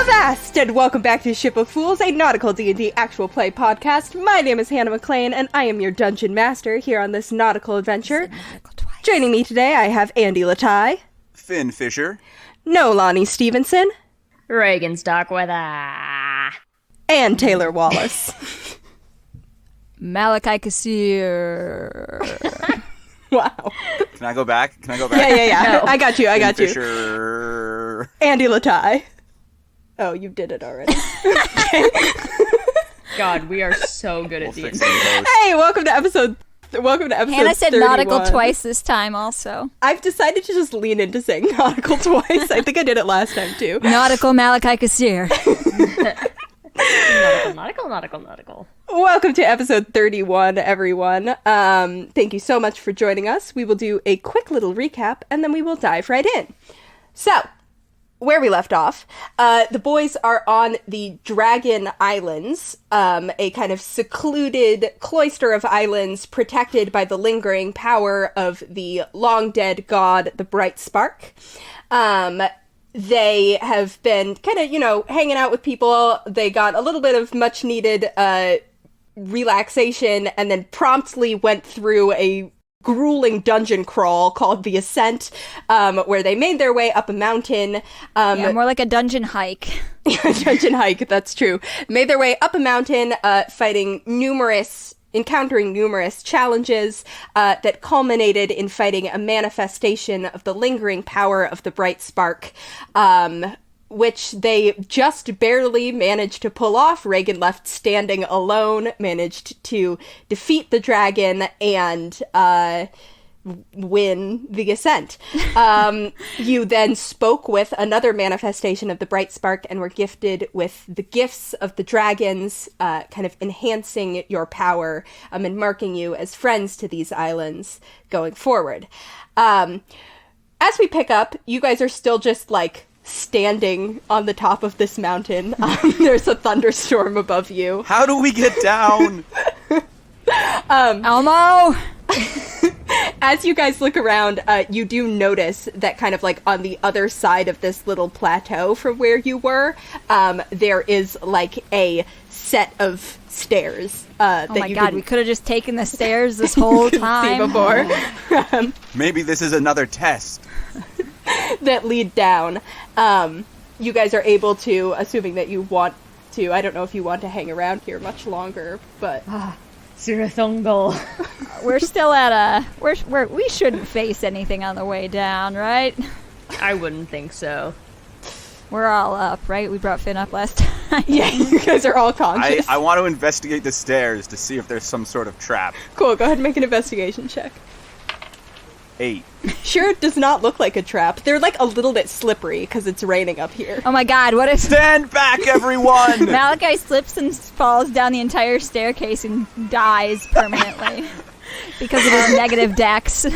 Avast, and welcome back to Ship of Fools, a nautical D&D actual play podcast. My name is Hannah MacLeod, and I am your dungeon master here on this nautical adventure. Joining me today, I have Andy Latai, Finn Fisher, Nolani Stevenson, Regin Starkweather, and Taylor Wallace. Malachi Kassir. Wow. Can I go back? Yeah. No. I got you. Finn Fisher. Andy Latai. Oh, you did it already. God, we are so good at these. Hey, welcome to episode Hannah said 31. nautical twice this time also. I've decided to just lean into saying nautical twice. I think I did it last time, too. Nautical Malachi Kassir. Nautical. Welcome to episode 31, everyone. Thank you so much for joining us. We will do a quick little recap, and then we will dive right in. So, where we left off, the boys are on the Dragon Islands, a kind of secluded cloister of islands protected by the lingering power of the long-dead god, the Bright Spark. They have been kind of, hanging out with people. They got a little bit of much-needed relaxation and then promptly went through a grueling dungeon crawl called the Ascent, where they made their way up a mountain. Yeah, more like a dungeon hike. Dungeon hike, that's true. Made their way up a mountain, encountering numerous challenges that culminated in fighting a manifestation of the lingering power of the Bright Spark, which they just barely managed to pull off. Regin left standing alone, managed to defeat the dragon and win the Ascent. You then spoke with another manifestation of the Bright Spark and were gifted with the gifts of the dragons, kind of enhancing your power and marking you as friends to these islands going forward. As we pick up, you guys are still just standing on the top of this mountain. There's a thunderstorm above you. How do we get down? Elmo! As you guys look around, you do notice that kind of on the other side of this little plateau from where you were, there is a set of stairs. Oh my god, we could have just taken the stairs this whole time. See before. Maybe this is another test. That lead down. You guys are able to, assuming that you want to, I don't know if you want to hang around here much longer, but... Sirathungal. We're still at we shouldn't face anything on the way down, right? I wouldn't think so. We're all up, right? We brought Finn up last time. Yeah, you guys are all conscious. I want to investigate the stairs to see if there's some sort of trap. Cool, go ahead and make an investigation check. 8. Sure, it does not look like a trap. They're a little bit slippery because it's raining up here. Oh my god, what if Stand back, everyone! Malachi slips and falls down the entire staircase and dies permanently because of his negative dex.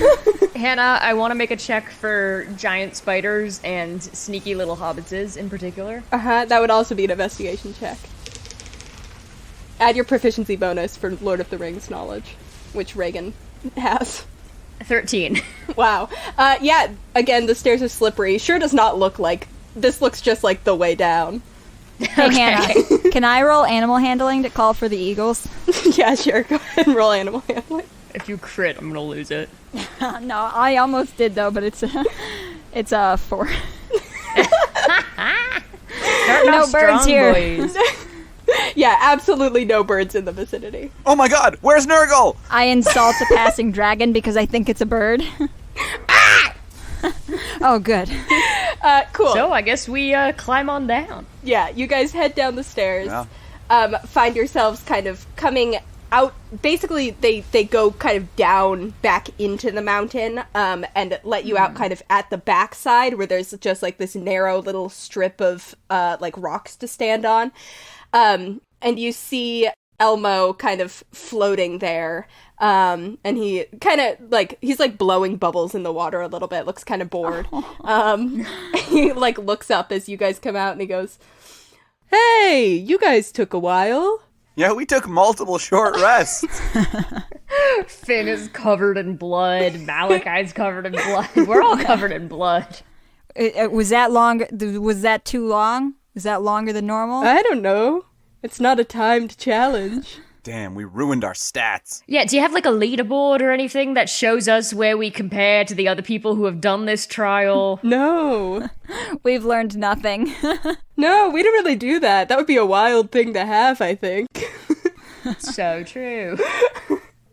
Hannah, I want to make a check for giant spiders and sneaky little hobbitses in particular. That would also be an investigation check. Add your proficiency bonus for Lord of the Rings knowledge, which Regin has. 13. Wow. Yeah, again, the stairs are slippery. Sure does not look like... This looks just like the way down. Hey, Hannah, can I roll animal handling to call for the eagles? Yeah, sure. Go ahead and roll animal handling. If you crit, I'm gonna lose it. No, I almost did, though, but it's a 4. No birds here. Boys. Yeah, absolutely no birds in the vicinity. Oh my god, where's Nurgle? I insult a passing dragon because I think it's a bird. Oh, good. Cool. So I guess we climb on down. Yeah, you guys head down the stairs. Yeah. Find yourselves kind of coming out. Basically, they go kind of down back into the mountain and let you out kind of at the backside where there's just this narrow little strip of rocks to stand on. And you see Elmo kind of floating there, and he kind of, he's, blowing bubbles in the water a little bit, looks kind of bored. He, looks up as you guys come out, and he goes, "Hey, you guys took a while." Yeah, we took multiple short rests. Finn is covered in blood, Malachi's covered in blood, we're all covered in blood. Was that long? Was that too long? Is that longer than normal? I don't know. It's not a timed challenge. Damn, we ruined our stats. Yeah, do you have like a leaderboard or anything that shows us where we compare to the other people who have done this trial? No. We've learned nothing. No, we don't really do that. That would be a wild thing to have, I think. So true.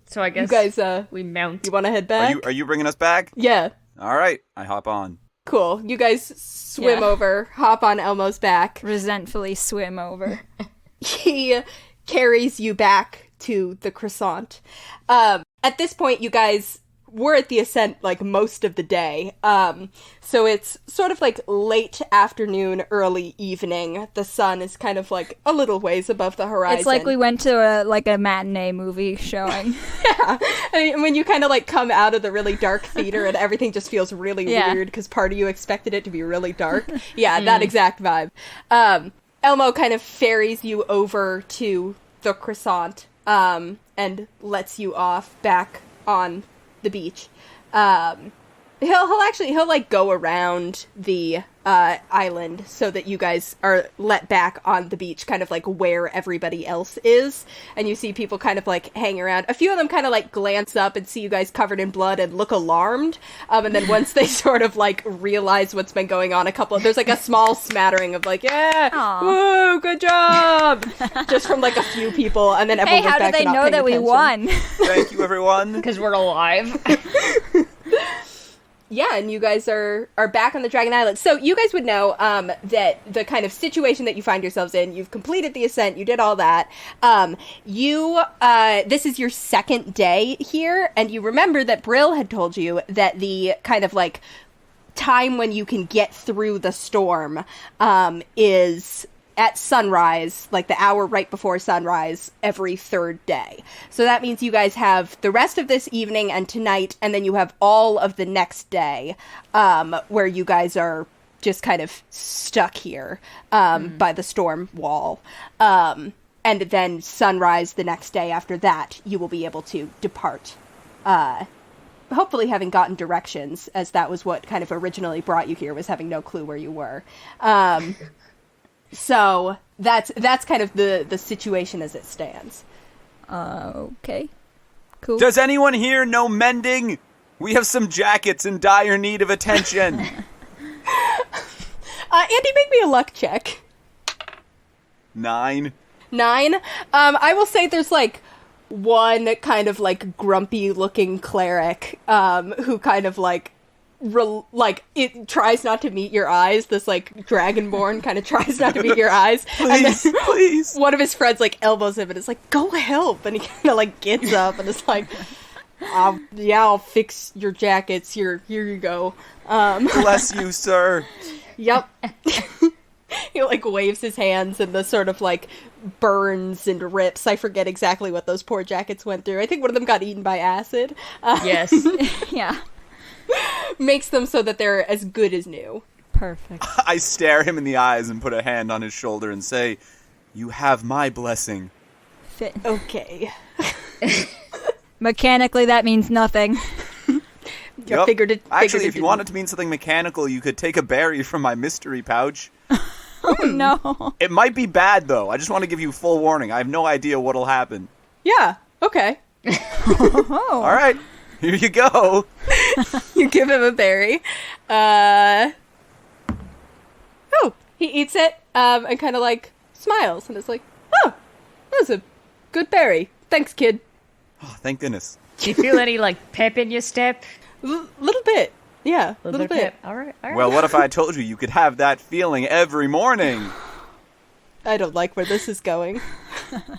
So I guess you guys, we mount. You want to head back? Are you bringing us back? Yeah. All right, I hop on. Cool. You guys swim over, hop on Elmo's back. Resentfully swim over. He carries you back to the croissant. At this point, you guys were at the Ascent, like, most of the day. So it's sort of, like, late afternoon, early evening. The sun is kind of, like, a little ways above the horizon. It's like we went to a matinee movie showing. Yeah. I mean, when you kind of, like, come out of the really dark theater and everything just feels really weird because part of you expected it to be really dark. Yeah, that exact vibe. Elmo kind of ferries you over to the croissant and lets you off back on the beach. He'll like go around the island so that you guys are let back on the beach, kind of like where everybody else is, and you see people kind of like hang around. A few of them kind of like glance up and see you guys covered in blood and look alarmed, and then once they sort of like realize what's been going on, there's like a small smattering of like, yeah, Aww. woo, good job, just from like a few people, and then everyone Hey, how goes back did to they not know paying that we attention. won? Thank you, everyone. Because we're alive. Yeah, and you guys are back on the Dragon Island. So you guys would know that the kind of situation that you find yourselves in, you've completed the Ascent, you did all that. This is your second day here, and you remember that Brill had told you that the kind of like time when you can get through the storm is at sunrise, like the hour right before sunrise, every third day. So that means you guys have the rest of this evening and tonight, and then you have all of the next day, where you guys are just kind of stuck here, by the storm wall. And then sunrise the next day after that, you will be able to depart. Hopefully having gotten directions, as that was what kind of originally brought you here, was having no clue where you were. So that's kind of the situation as it stands. Okay. Cool. Does anyone here know mending? We have some jackets in dire need of attention. Andy, make me a luck check. 9. 9. I will say there's like one kind of like grumpy looking cleric who kind of like it tries not to meet your eyes. This like dragonborn kind of tries not to meet your eyes. Please, and then please. One of his friends like elbows him and is like, "Go help!" And he kind of like gets up and is like, I'll fix your jackets. Here you go." Bless you, sir. Yep. He like waves his hands and the sort of like burns and rips. I forget exactly what those poor jackets went through. I think one of them got eaten by acid. Yes. Yeah. Makes them so that they're as good as new. Perfect. I stare him in the eyes and put a hand on his shoulder and say, "You have my blessing." Fit. Okay. Mechanically, that means nothing. Yup. Figured Actually, if you didn't. want it to mean something mechanical, you could take a berry from my mystery pouch. Oh, no. It might be bad, though. I just want to give you full warning. I have no idea what'll happen. Yeah. Okay. Oh. All right. Here you go. You give him a berry. He eats it, and kind of like smiles and is like, "Oh, that was a good berry. Thanks, kid." Oh, thank goodness. Do you feel any like pep in your step? Little bit. Yeah, A little bit. bit. All right. Well, what if I told you could have that feeling every morning? I don't like where this is going.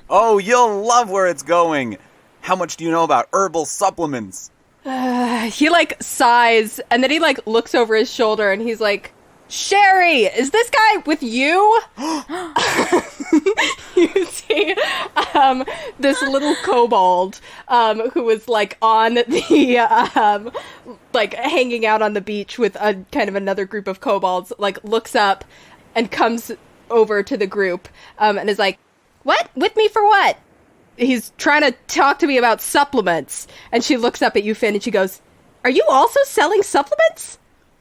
Oh, you'll love where it's going. How much do you know about herbal supplements? He like sighs, and then he like looks over his shoulder, and he's like, "Sherry, is this guy with you?" You see, this little kobold, who was like on the, like hanging out on the beach with a kind of another group of kobolds, like looks up and comes over to the group, and is like, "What? With me for what?" He's trying to talk to me about supplements. And she looks up at you, Finn, and she goes, "Are you also selling supplements?"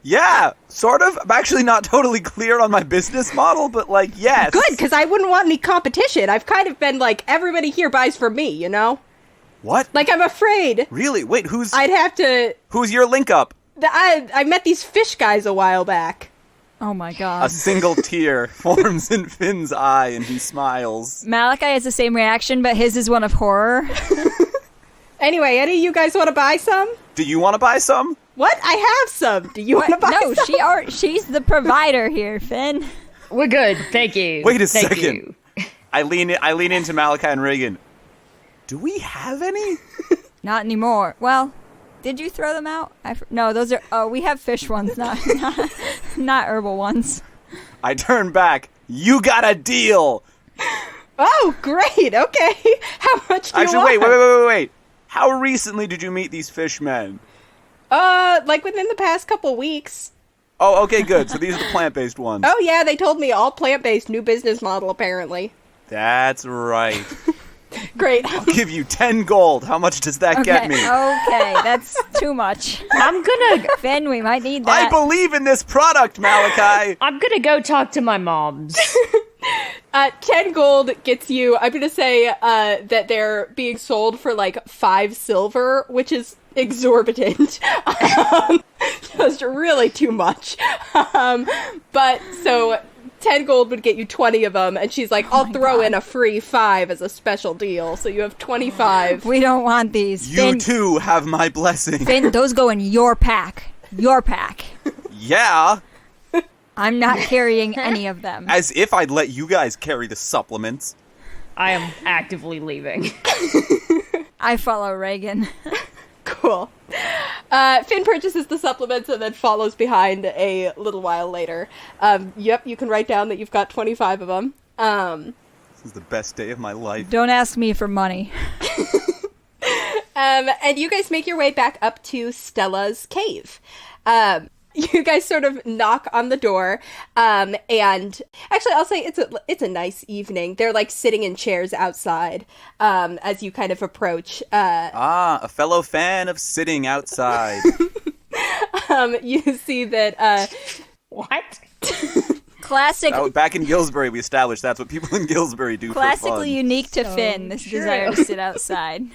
Yeah, sort of. I'm actually not totally clear on my business model, but like, yes. Good, because I wouldn't want any competition. I've kind of been like, everybody here buys from me, you know? What? Like, I'm afraid Really? Wait, I'd have to... who's your link up? I met these fish guys a while back. Oh my A god. single tear forms in Finn's eye, and he smiles. Malachi has the same reaction, but his is one of horror. Anyway, any of you guys want to buy some? Do you want to buy some? What? I have some. Do you want to buy No, some? she's the provider here, Finn. We're good, thank you. Wait a Thank second. you. I lean into Malachi and Regin. Do we have any? Not anymore. Well, did you throw them out? No, those are... Oh, we have fish ones, not herbal ones. I turn back. You got a deal. Oh, great. Okay. How much do you Actually, want? wait. How recently did you meet these fishmen? Like within the past couple weeks. Oh, okay, good. So these are the plant-based ones. Oh, yeah, they told me all plant-based, new business model, apparently. That's right. Great. I'll give you 10 gold. How much does that get me? Okay, that's too much. I'm gonna Finn, we might need I that. believe in this product, Malachi. go talk to my moms. 10 gold gets you, I'm going to say that they're being sold for like 5 silver, which is exorbitant. Just really too much. But so 10 gold would get you 20 of them, and she's like, I'll throw in a free 5 as a special deal. So you have 25. We don't want these. You Finn, too have my blessing. Finn, those go in your pack. Your pack. Yeah, I'm not carrying any of them. as if I'd let you guys carry the supplements. I am actively leaving. I follow Regin. Cool. Finn purchases the supplements and then follows behind a little while later. Yep, you can write down that you've got 25 of them. This is the best day of my life. Don't ask me for money. And you guys make your way back up to Stella's cave. You guys sort of knock on the door, and actually, I'll say it's a nice evening. They're like sitting in chairs outside as you kind of approach. A fellow fan of sitting outside. You see that. What? Classic. Back in Gillsbury, we established that's what people in Gillsbury do for Classically fun. unique to Finn, this desire to sit outside.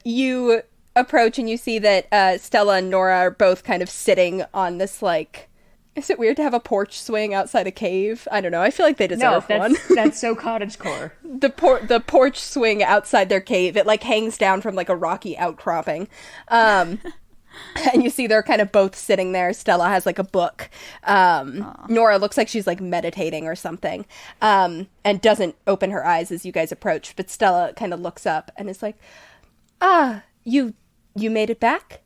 You approach and you see that Stella and Nora are both kind of sitting on this, like, is it weird to have a porch swing outside a cave? I don't know. I feel like they deserve one. That's so cottagecore. The porch swing outside their cave, it like hangs down from like a rocky outcropping. And you see they're kind of both sitting there. Stella has like a book. Nora looks like she's like meditating or something. And doesn't open her eyes as you guys approach. But Stella kind of looks up and is like, you made it back?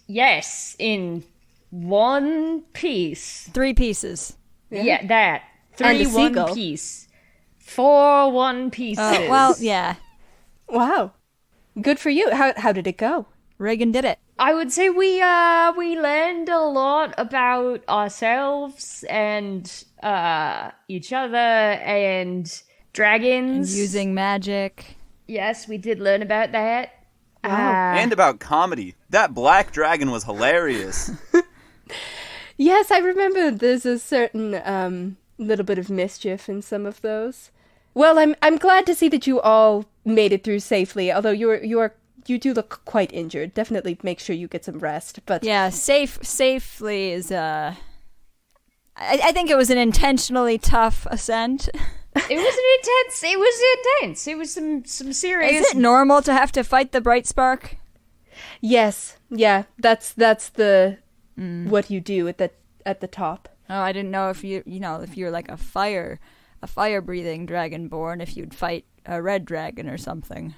Yes, in one piece. 3 pieces. Yeah, that. And 3 a one seagull. piece. 4 one pieces. Well, yeah. Wow. Good for you. How did it go? Regin did it. I would say we learned a lot about ourselves and each other and dragons. Using magic. Yes, we did learn about that. And about comedy. That black dragon was hilarious. Yes, I remember there's a certain little bit of mischief in some of those. Well, I'm glad to see that you all made it through safely, although you do look quite injured. Definitely make sure you get some rest. But Yeah, safely is, I think it was an intentionally tough ascent. It was intense. It was some serious. Is it normal to have to fight the bright spark? yes, yeah, that's the what you do at the top. Oh, I didn't know if if you're like a fire breathing dragonborn, if you'd fight a red dragon or something.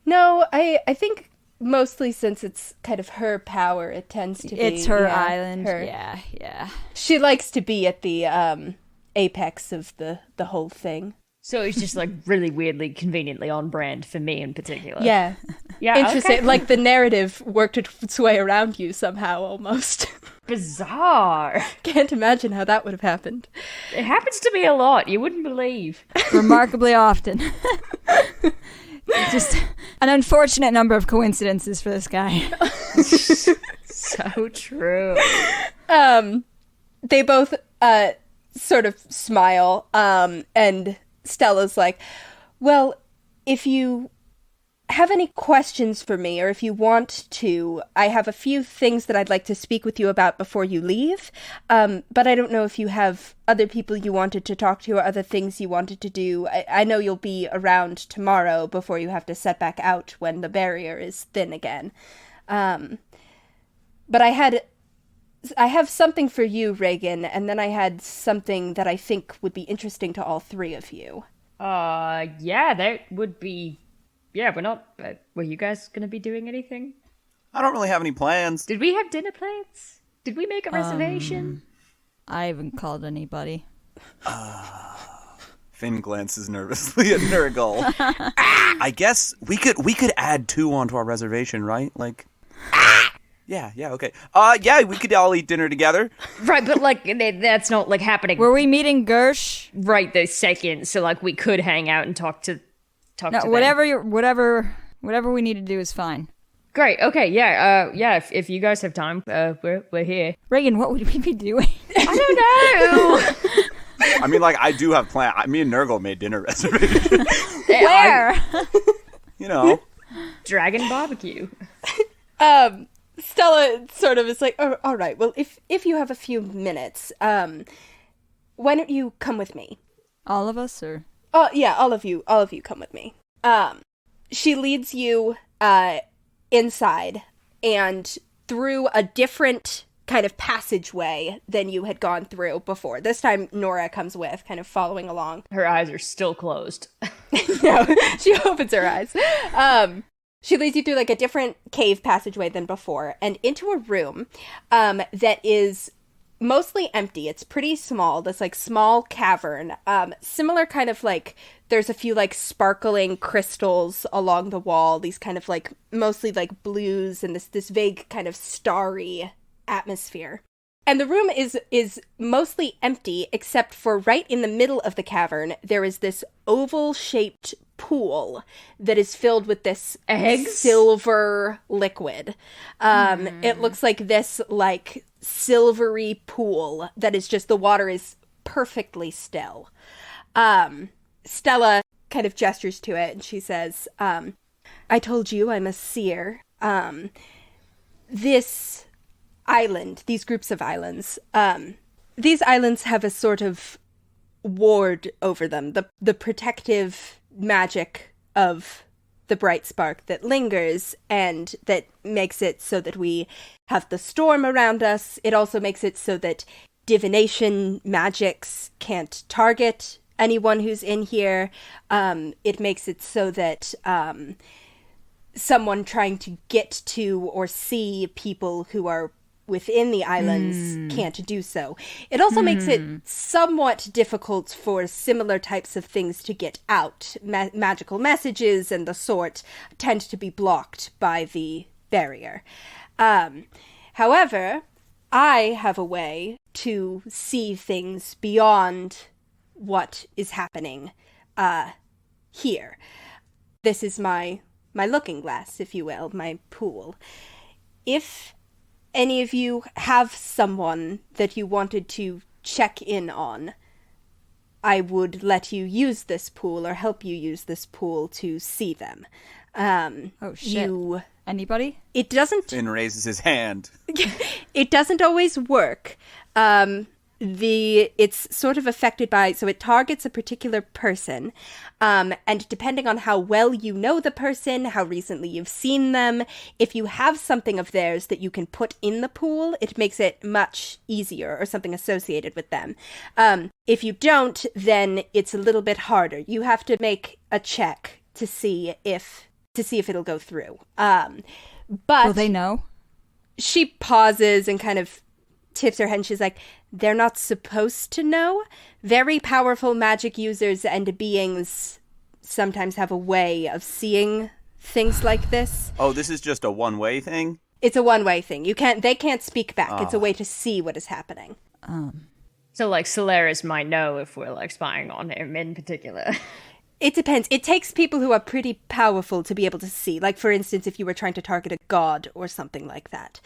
No, I think mostly since it's kind of her power, it tends to be. It's her yeah, island. her. Yeah. She likes to be at the apex of the whole thing. So it's just like really weirdly, conveniently on brand for me in particular. Yeah. Yeah. Interesting. Okay. Like the narrative worked its way around you somehow, almost. Bizarre. Can't imagine how that would have happened. It happens to me a lot. You wouldn't believe. Remarkably often. Just an unfortunate number of coincidences for this guy. So true. They both sort of smile, and Stella's like, well, if you have any questions for me, or if you want to, I have a few things that I'd like to speak with you about before you leave, but I don't know if you have other people you wanted to talk to or other things you wanted to do. I know you'll be around tomorrow before you have to set back out when the barrier is thin again. But I have something for you, Regin, and then I had something that I think would be interesting to all three of you. Yeah, that would be... Yeah, we're not... were you guys gonna be doing anything? I don't really have any plans. Did we have dinner plans? Did we make a reservation? I haven't called anybody. Finn glances nervously at Nurgle. I guess we could add 2 onto our reservation, right? Like... Yeah, okay. Yeah, we could all eat dinner together. Right, but, like, that's not, like, happening Were we meeting Gersh? right this second, so, like, we could hang out and talk to No, them. whatever we need to do is fine. Great, okay, yeah, if you guys have time, we're here. Regin, what would we be doing? I don't know! I mean, like, I do have plans. Me and Nurgle made dinner reservations. Where? You know. Dragon barbecue. Stella sort of is like, oh, all right, well, if you have a few minutes, why don't you come with me? All of us, or? Oh, yeah, all of you come with me. She leads you, inside, and through a different kind of passageway than you had gone through before. This time, Nora comes with, kind of following along. Her eyes are still closed. No, she opens her eyes. She leads you through like a different cave passageway than before, and into a room that is mostly empty. It's pretty small, this like small cavern, similar kind of like there's a few like sparkling crystals along the wall, these kind of like mostly like blues and this vague kind of starry atmosphere. And the room is mostly empty, except for right in the middle of the cavern, there is this oval-shaped pool that is filled with this silver liquid. It looks like this, like, silvery pool that is just, the water is perfectly still. Stella kind of gestures to it, and she says, I told you I'm a seer. This island, these groups of islands, these islands have a sort of ward over them, the protective magic of the bright spark that lingers and that makes it so that we have the storm around us. It also makes it so that divination magics can't target anyone who's in here. It makes it so that someone trying to get to or see people who are within the islands can't do so. It also makes it somewhat difficult for similar types of things to get out. Magical messages and the sort tend to be blocked by the barrier. However, I have a way to see things beyond what is happening here. This is my looking glass, if you will, my pool. If any of you have someone that you wanted to check in on, I would let you use this pool or help you use this pool to see them. Oh shit. Anybody? It doesn't... Finn raises his hand. It doesn't always work. It's sort of affected by, so it targets a particular person, and depending on how well you know the person, how recently you've seen them, if you have something of theirs that you can put in the pool, it makes it much easier, or something associated with them. If you don't, then it's a little bit harder. You have to make a check to see if it'll go through. But Will they know? She pauses and kind of tips her head, and she's like, they're not supposed to know. Very powerful magic users and beings sometimes have a way of seeing things like this. Oh, this is just a one-way thing? It's a one-way thing. They can't speak back. It's a way to see what is happening. So, like, Solaris might know if we're, like, spying on him in particular. It depends. It takes people who are pretty powerful to be able to see. Like, for instance, if you were trying to target a god or something like that.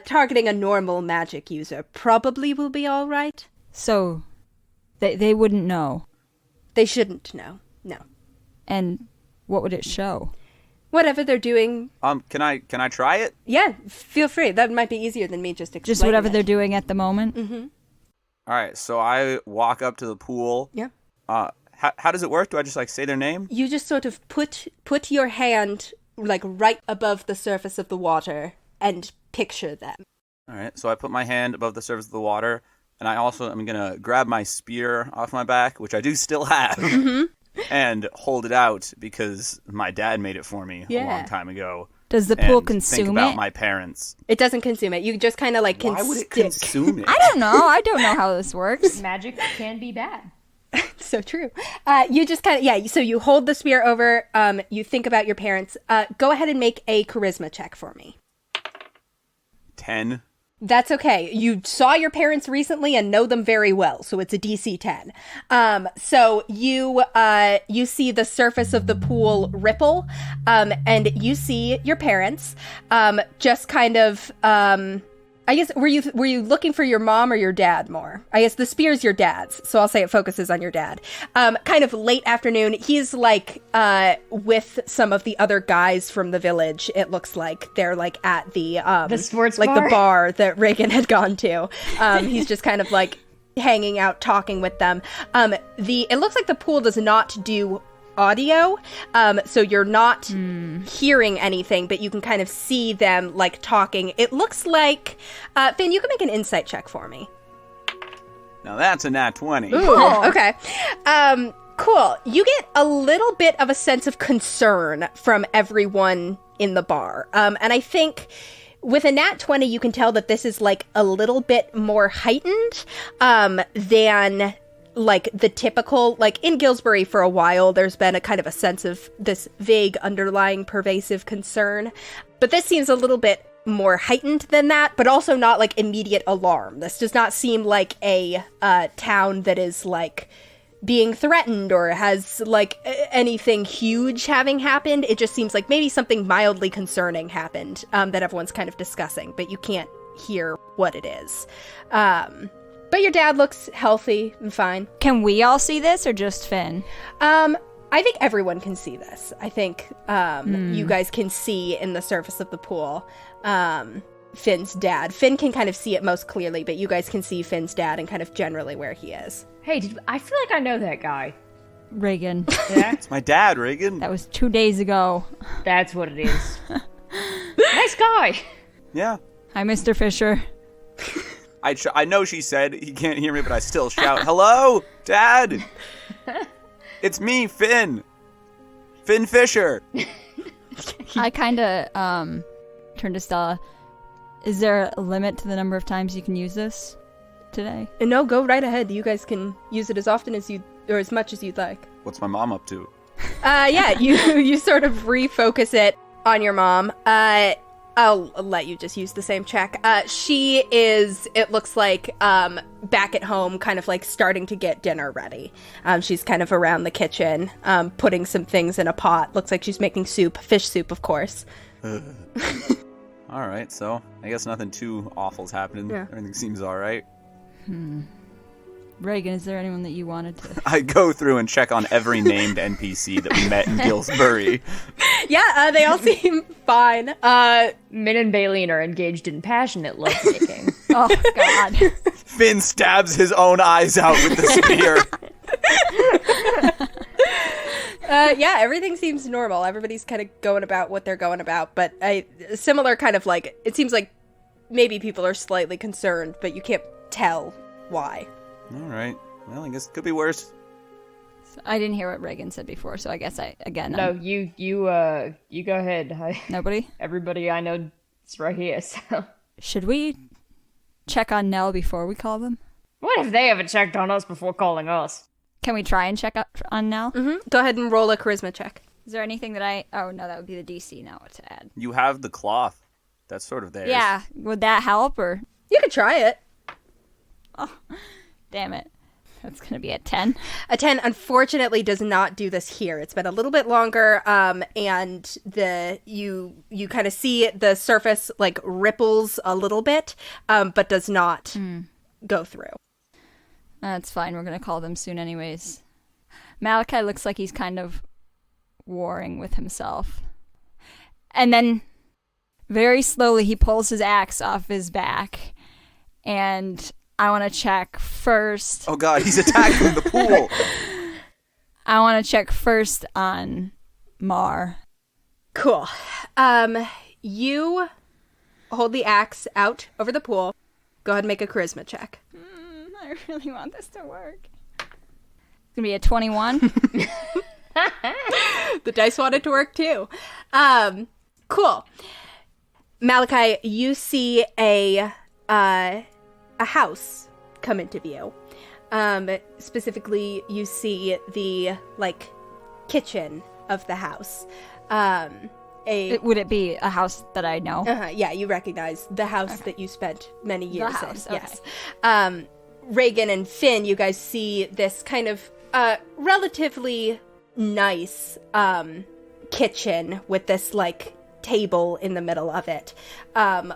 Targeting a normal magic user probably will be all right. So, they wouldn't know. They shouldn't know. No. And what would it show? Whatever they're doing. Can I try it? Yeah, feel free. That might be easier than me just explaining Just whatever it. they're doing at the moment? Mm-hmm. All right, so I walk up to the pool. Yeah. How does it work? Do I just like say their name? You just sort of put your hand like right above the surface of the water and picture them. All right, so I put my hand above the surface of the water, and I'm gonna grab my spear off my back, which I do still have, and hold it out because my dad made it for me a long time ago. Does the pool and consume think about it? my parents. It doesn't consume it. You just kind of like can Why would it stick. consume it? I don't know. I don't know how this works. Magic can be bad. So true. You just kind of, so you hold the spear over, you think about your parents. Go ahead and make a charisma check for me. 10. That's okay. You saw your parents recently and know them very well, so it's a DC 10. So you see the surface of the pool ripple, and you see your parents, just kind of, I guess, were you looking for your mom or your dad more? I guess the spear's your dad's, so I'll say it focuses on your dad. Kind of late afternoon, he's like with some of the other guys from the village. It looks like they're like at the sports like bar? the bar that Regin had gone to. He's just kind of like hanging out, talking with them. It looks like the pool does not do audio, so you're not hearing anything, but you can kind of see them like talking. It looks like Finn, you can make an insight check for me. Now that's a nat 20. Ooh, okay. Cool. You get a little bit of a sense of concern from everyone in the bar, and I think with a nat 20 you can tell that this is like a little bit more heightened than like the typical, like in Gillsbury for a while, there's been a kind of a sense of this vague underlying pervasive concern. But this seems a little bit more heightened than that, but also not like immediate alarm. This does not seem like a town that is like being threatened or has like anything huge having happened. It just seems like maybe something mildly concerning happened that everyone's kind of discussing, but you can't hear what it is. But your dad looks healthy and fine. Can we all see this or just Finn? I think everyone can see this. I think you guys can see in the surface of the pool Finn's dad. Finn can kind of see it most clearly, but you guys can see Finn's dad and kind of generally where he is. Hey, I feel like I know that guy. Regin. Yeah? It's my dad, Regin. That was 2 days ago. That's what it is. Nice guy. Yeah. Hi, Mr. Fisher. I know she said he can't hear me, but I still shout, "Hello, Dad! It's me, Finn! Finn Fisher!" I kind of turned to Stella. Is there a limit to the number of times you can use this today? No, go right ahead. You guys can use it as often as or as much as you'd like. What's my mom up to? Yeah, you sort of refocus it on your mom. I'll let you just use the same check. She is, it looks like, back at home, kind of like starting to get dinner ready. She's kind of around the kitchen, putting some things in a pot. Looks like she's making soup, fish soup, of course. All right, so I guess nothing too awful's happening. Yeah. Everything seems all right. Regin, is there anyone that you wanted to... I go through and check on every named NPC that we met in Gillsbury. Yeah, they all seem fine. Min and Baleen are engaged in passionate lovemaking. Oh, God. Finn stabs his own eyes out with the spear. Yeah, everything seems normal. Everybody's kind of going about what they're going about, but similar kind of like, it seems like maybe people are slightly concerned, but you can't tell why. All right. Well, I guess it could be worse. I didn't hear what Regin said before, so I guess No, you go ahead. Nobody? Everybody I know is right here, so... Should we check on Nell before we call them? What if they haven't checked on us before calling us? Can we try and check up on Nell? Mm-hmm. Go ahead and roll a charisma check. Is there anything that Oh, no, that would be the DC now to add. You have the cloth. That's sort of theirs. Yeah. Would that help, or...? You could try it. Oh, damn it. That's going to be a 10. A 10 unfortunately does not do this here. It's been a little bit longer, and you kind of see the surface like ripples a little bit, but does not go through. That's fine. We're going to call them soon anyways. Malachi looks like he's kind of warring with himself. And then very slowly he pulls his axe off his back, and I want to check first. Oh god, he's attacking the pool. I want to check first on Mar. Cool. You hold the axe out over the pool. Go ahead and make a charisma check. I really want this to work. It's going to be a 21. The dice want it to work too. Cool. Malachi, you see a house come into view. Specifically, you see the kitchen of the house. Would it be a house that I know? Yeah, you recognize the house that you spent many years The house, in. okay. Yes. Regin and Finn, you guys see this kind of relatively nice kitchen with this table in the middle of it.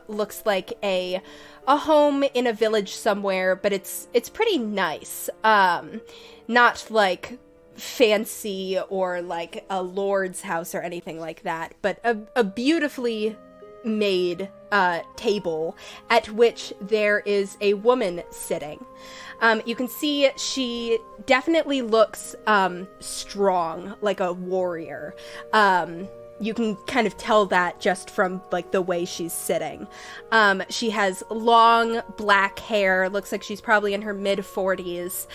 Looks like a home in a village somewhere, but it's pretty nice. Not fancy or a lord's house or anything like that, but a beautifully made table at which there is a woman sitting. You can see she definitely looks strong, like a warrior. You can kind of tell that just from the way she's sitting. She has long black hair, looks like she's probably in her mid-40s.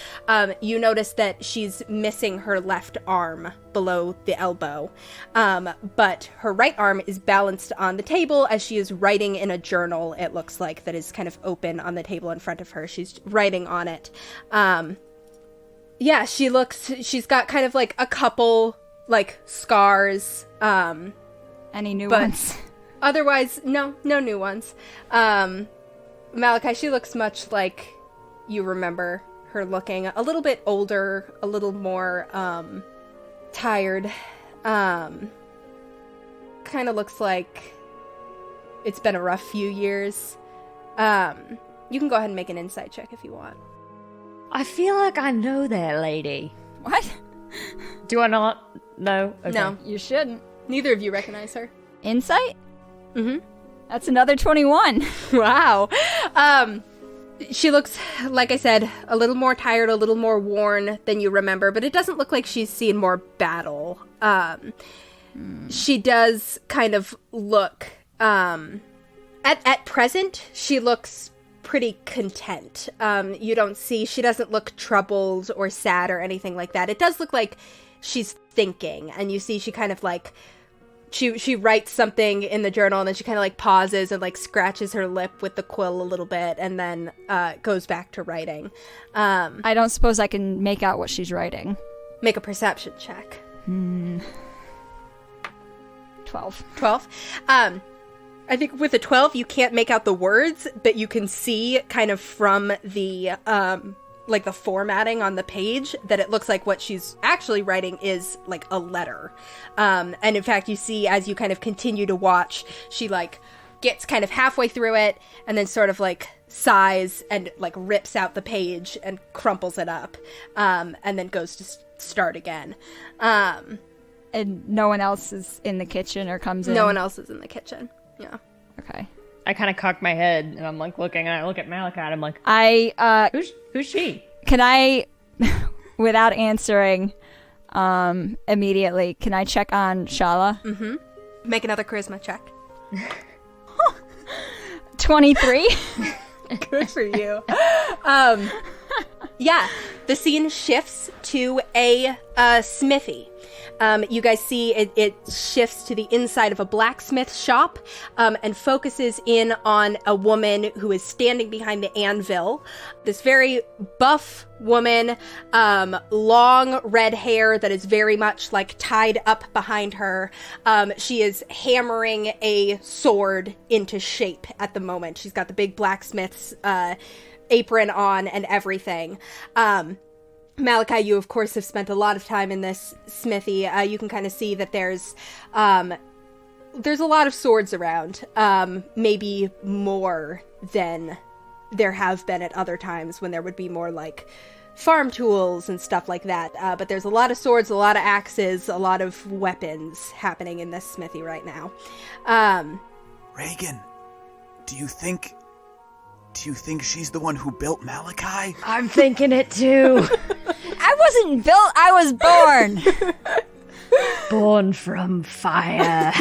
You notice that she's missing her left arm below the elbow. But her right arm is balanced on the table as she is writing in a journal, it looks like, that is kind of open on the table in front of her. She's writing on it. Yeah, she's got kind of a couple scars. Any new ones? Otherwise, no new ones. Malachi, she looks much like you remember her looking. A little bit older, a little more tired. Kind of looks like it's been a rough few years. You can go ahead and make an insight check if you want. I feel like I know that lady. What? Do I not know? Okay. No, You shouldn't. neither of you recognize her. Insight? Mm-hmm. That's another 21. Wow. She looks, like I said, a little more tired, a little more worn than you remember, but it doesn't look like she's seen more battle. She does kind of look, at present, she looks pretty content. You don't see, she doesn't look troubled or sad or anything like that. It does look like she's thinking, and you see she kind of she writes something in the journal, and then she kind of pauses and scratches her lip with the quill a little bit, and then goes back to writing. I don't suppose I can make out what she's writing. Make a perception check. 12. 12. I think with a 12 you can't make out the words, but you can see kind of from the the formatting on the page that it looks like what she's actually writing is a letter. And in fact, you see as you kind of continue to watch, she gets kind of halfway through it and then sort of sighs and rips out the page and crumples it up, and then goes to start again. And no one else is in the kitchen or comes in? No one else is in the kitchen. Yeah. Okay. I kind of cock my head and I'm looking, and I look at Malachi and I'm who's she? Can I, without answering immediately, can I check on Shala? Mm-hmm. Make another charisma check. 23. Good for you. Yeah, the scene shifts to a smithy. You guys see it shifts to the inside of a blacksmith shop, and focuses in on a woman who is standing behind the anvil. This very buff woman, long red hair that is very much tied up behind her. She is hammering a sword into shape at the moment. She's got the big blacksmith's apron on and everything. Malachi, you of course have spent a lot of time in this smithy. You can kind of see that there's a lot of swords around, maybe more than there have been at other times when there would be more like farm tools and stuff like that. But there's a lot of swords, a lot of axes, a lot of weapons happening in this smithy right now. Regin, do you think she's the one who built Malachi? I'm thinking it too. I wasn't built, I was born. Born from fire.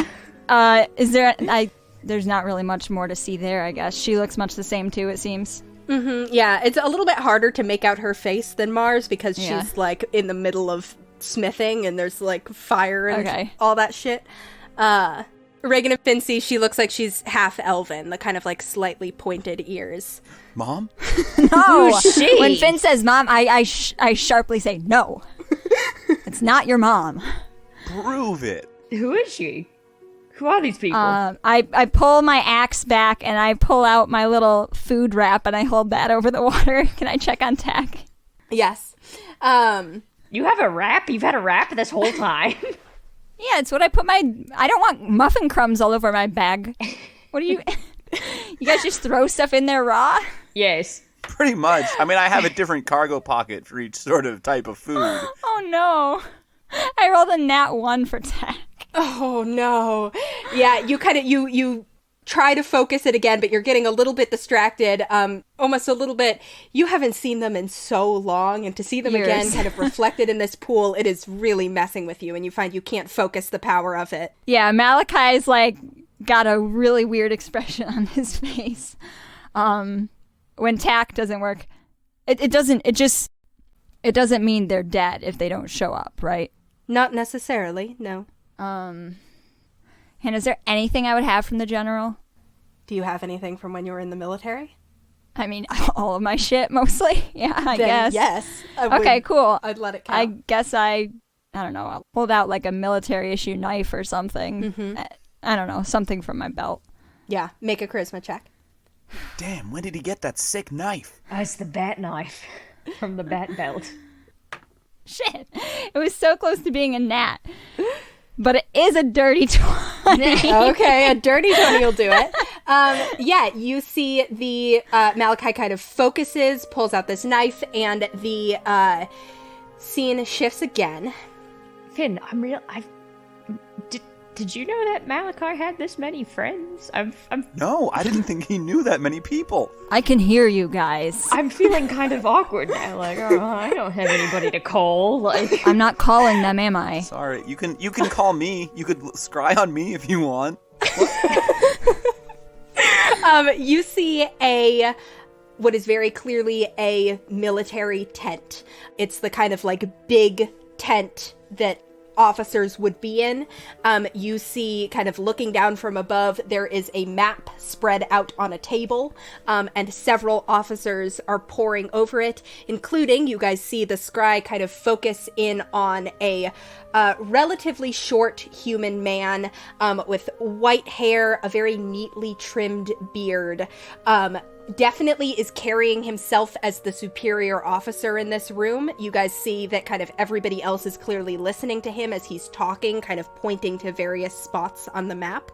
There's not really much more to see there, I guess. She looks much the same too, it seems. Mm-hmm, yeah, it's a little bit harder to make out her face than Mars because she's like in the middle of smithing and there's like fire and all that shit. Regin and Fincy, she looks like she's half elven, the kind of like slightly pointed ears. Mom? No. Who's she? When Finn says mom, I sharply say no. It's not your mom. Prove it. Who is she? Who are these people? I pull my axe back and I pull out my little food wrap and I hold that over the water. Can I check on Tack? Yes. You have a wrap? You've had a wrap this whole time? Yeah, it's what I put I don't want muffin crumbs all over my bag. What do you... You guys just throw stuff in there raw? Yes. Pretty much. I mean, I have a different cargo pocket for each sort of type of food. Oh no. I rolled a nat 1 for Tack. Oh no. Yeah, you kind of, you try to focus it again, but you're getting a little bit distracted, almost a little bit. You haven't seen them in so long, and to see them again kind of reflected in this pool, it is really messing with you, and you find you can't focus the power of it. Yeah, Malachi's like got a really weird expression on his face. When Tack doesn't work, it doesn't mean they're dead if they don't show up, right? Not necessarily, no. And is there anything I would have from the general? Do you have anything from when you were in the military? I mean, all of my shit, mostly. Yeah, I guess. Yes. Okay, cool. I'd let it count. I guess I don't know, I'll pull out like a military issue knife or something. Mm-hmm. I don't know, something from my belt. Yeah, make a charisma check. Damn, when did he get that sick knife? It's the bat knife from the bat belt. Shit. It was so close to being a gnat. But it is a dirty 20. Okay, a dirty 20 will do it. Yeah, you see the Malachi kind of focuses, pulls out this knife, and the scene shifts again. Finn, Did you know that Malachi had this many friends? No, I didn't think he knew that many people. I can hear you guys. I'm feeling kind of awkward now. Like, I don't have anybody to call. Like, I'm not calling them, am I? Sorry, you can call me. You could scry on me if you want. You see what is very clearly a military tent. It's the kind of like big tent that officers would be in. You see, kind of looking down from above, there is a map spread out on a table, and several officers are poring over it, including, you guys see the scry kind of focus in on a relatively short human man with white hair, a very neatly trimmed beard, definitely is carrying himself as the superior officer in this room. You guys see that kind of everybody else is clearly listening to him as he's talking, kind of pointing to various spots on the map.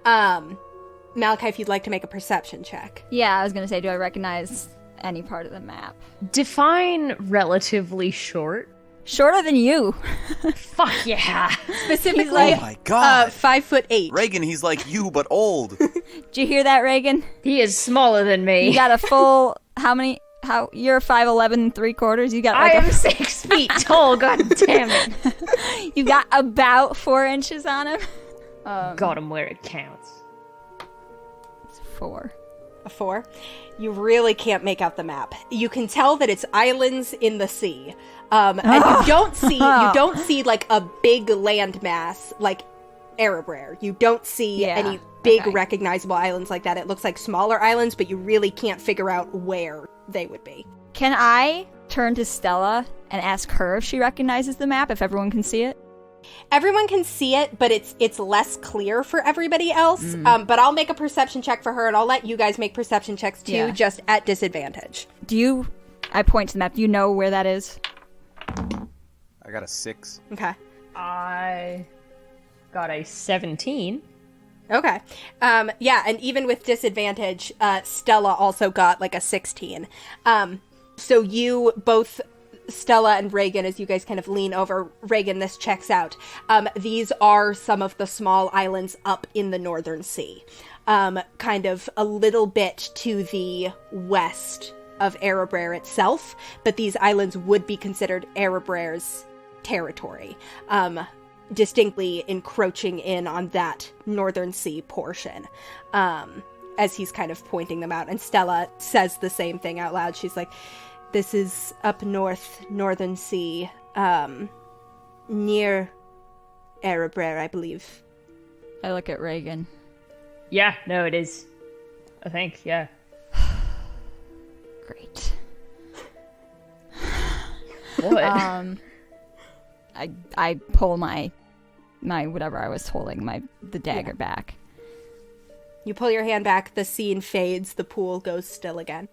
Malachi, if you'd like to make a perception check. Yeah, I was going to say, do I recognize any part of the map? define relatively short. Shorter than you. Fuck yeah. Specifically, Oh my god. 5'8". Reagan, he's like you, but old. Did you hear that, Regin? He is smaller than me. You got a full, you're 5'11" 3/4. You got like I am 6 feet tall, god damn it. you got about 4 inches on him. Got him where it counts. It's 4. A 4. You really can't make out the map. You can tell that it's islands in the sea. And you don't see like a big landmass like Erebor. You don't see any big recognizable islands like that. It looks like smaller islands, but you really can't figure out where they would be. Can I turn to Stella and ask her if she recognizes the map, if everyone can see it? Everyone can see it, but it's less clear for everybody else. But I'll make a perception check for her, and I'll let you guys make perception checks too, just at disadvantage. I point to the map. Do you know where that is? I got a 6. Okay. I got a 17. Okay. Yeah, and even with disadvantage, Stella also got like a 16. So you both, Stella and Regin, as you guys kind of lean over, Regin, this checks out. These are some of the small islands up in the Northern Sea. Kind of a little bit to the west of Erebraer itself, but these islands would be considered Erebraer's territory, distinctly encroaching in on that Northern Sea portion, as he's kind of pointing them out. And Stella says the same thing out loud. She's like, this is up north, Northern Sea, near Erebraer, I believe. I look at Regin. Yeah, no, it is. I think, yeah. Great. What? I pull my whatever I was holding, the dagger back. You pull your hand back, the scene fades, the pool goes still again.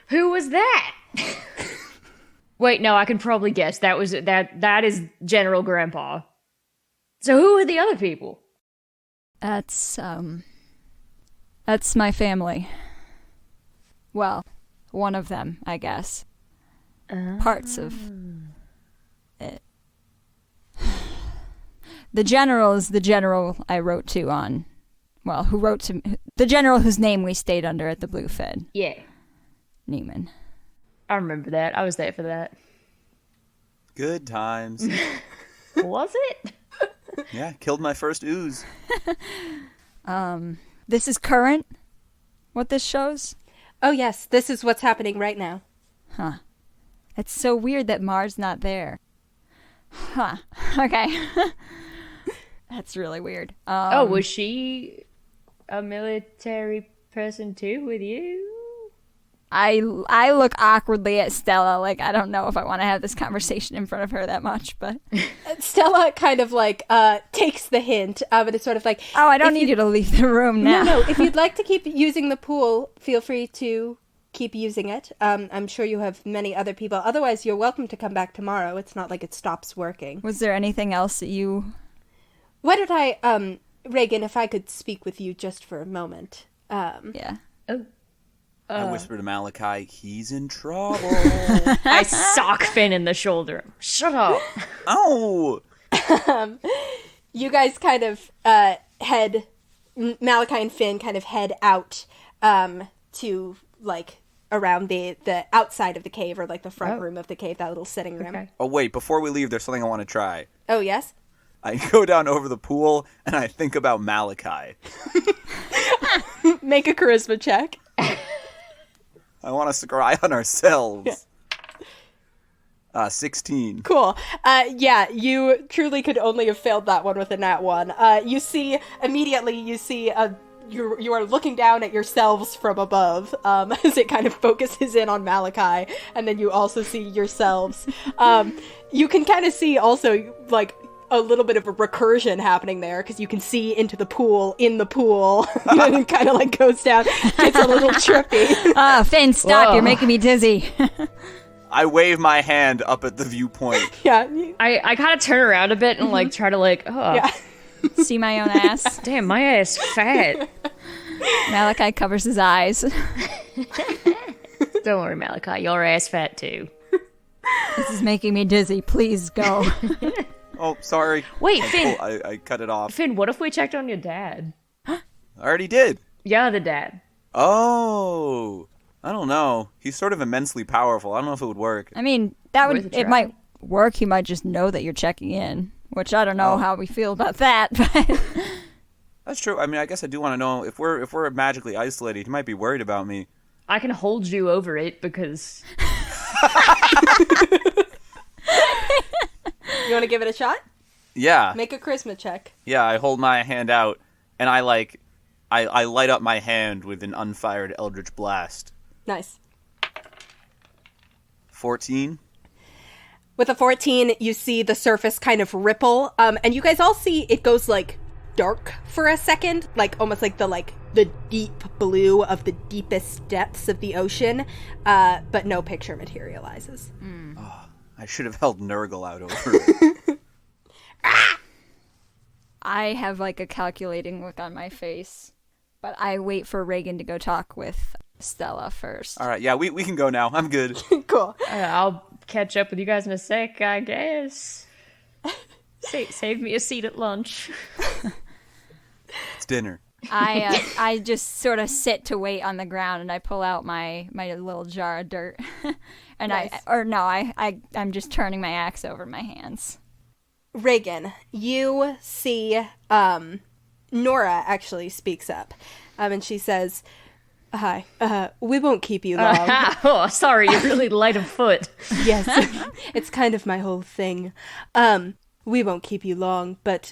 Who was that? Wait, no, I can probably guess. That is General Grandpa. So who are the other people? That's my family. Well, one of them, I guess. Parts of it. The general is the general I wrote to on, well, who wrote to, the general whose name we stayed under at the Bluefin. Yeah. Neiman. I remember that. I was there for that. Good times. Was it? Yeah, killed my first ooze. This is current? What this shows? Oh yes, this is what's happening right now. Huh. It's so weird that Mar's not there. Huh. Okay. That's really weird. Was she a military person too with you? I look awkwardly at Stella, like I don't know if I want to have this conversation in front of her that much, but Stella kind of like takes the hint, but it's sort of like, oh, I don't need you to leave the room now. No, if you'd like to keep using the pool, feel free to keep using it. I'm sure you have many other people. Otherwise, you're welcome to come back tomorrow. It's not like it stops working. Was there anything else that you... Why don't I, Regin, if I could speak with you just for a moment. Yeah. Oh. I whisper to Malachi, he's in trouble. I sock Finn in the shoulder. Shut up. Oh! You guys kind of head, Malachi and Finn kind of head out to, like, around the outside of the cave, or like the front room of the cave, that little sitting room. Okay. Oh, wait, before we leave, there's something I want to try. Oh, yes? I go down over the pool, and I think about Malachi. Make a charisma check. I want us to cry on ourselves. 16. Cool. Yeah, you truly could only have failed that one with a nat 1. You see you are looking down at yourselves from above, as it kind of focuses in on Malachi, and then you also see yourselves. You can kind of see also, like, a little bit of a recursion happening there, because you can see into the pool, in the pool, and it kind of, like, goes down. It's a little trippy. Finn, stop. Whoa. You're making me dizzy. I wave my hand up at the viewpoint. Yeah. I kind of turn around a bit and, like, try to, like, oh. Yeah. See my own ass. Damn, my ass fat. Malachi covers his eyes. Don't worry, Malachi. Your ass fat, too. This is making me dizzy. Please go. Oh, sorry. Wait, Finn. I cut it off. Finn, what if we checked on your dad? I already did. Yeah, the dad. Oh, I don't know. He's sort of immensely powerful. I don't know if it would work. I mean, that Worth a would... try. It might work. He might just know that you're checking in, which I don't know how we feel about that, but... That's true. I mean, I guess I do want to know if we're magically isolated. He might be worried about me. I can hold you over it because... You want to give it a shot? Yeah. Make a charisma check. Yeah, I hold my hand out, and I light up my hand with an unfired Eldritch Blast. Nice. 14. With a 14, you see the surface kind of ripple, and you guys all see it goes, like, dark for a second, like, almost like the deep blue of the deepest depths of the ocean, but no picture materializes. Oh, I should have held Nurgle out over it. I have like a calculating look on my face, but I wait for Regin to go talk with Stella first. All right, yeah, we can go now. I'm good. Cool. I'll catch up with you guys in a sec, I guess. Save me a seat at lunch. It's dinner. I just sort of sit to wait on the ground, and I pull out my little jar of dirt, and Nice. I'm just turning my axe over my hands. Regin, you see Nora actually speaks up, and she says, "Hi, we won't keep you long." Oh, sorry, you're really light of foot. Yes, it's kind of my whole thing. We won't keep you long, but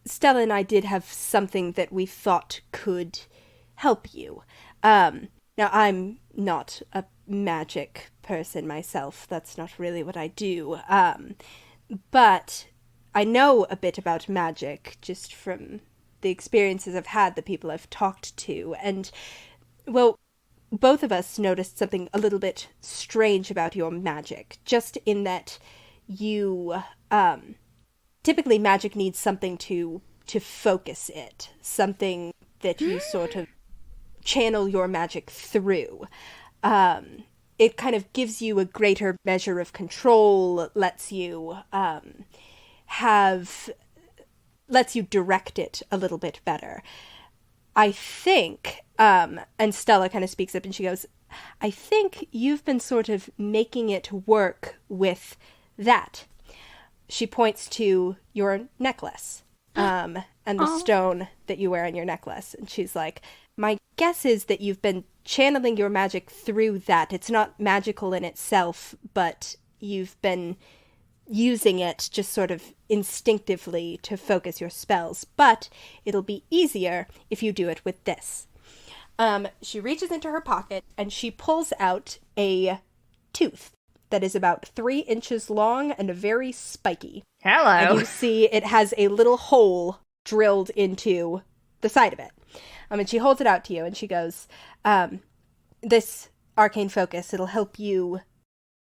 Stella and I did have something that we thought could help you. Now, I'm not a magic person myself. That's not really what I do. But I know a bit about magic just from the experiences I've had, the people I've talked to. And, well, both of us noticed something a little bit strange about your magic, just in that you, typically magic needs something to focus it, something that you sort of channel your magic through. It kind of gives you a greater measure of control, lets you direct it a little bit better. I think, and Stella kind of speaks up and she goes, I think you've been sort of making it work with that. She points to your necklace, and the stone that you wear on your necklace. And she's like, my guess is that you've been channeling your magic through that. It's not magical in itself, but you've been using it just sort of instinctively to focus your spells. But it'll be easier if you do it with this. She reaches into her pocket and she pulls out a tooth that is about 3 inches long and very spiky. Hello. And you see it has a little hole drilled into the side of it. And she holds it out to you and she goes, this arcane focus, it'll help you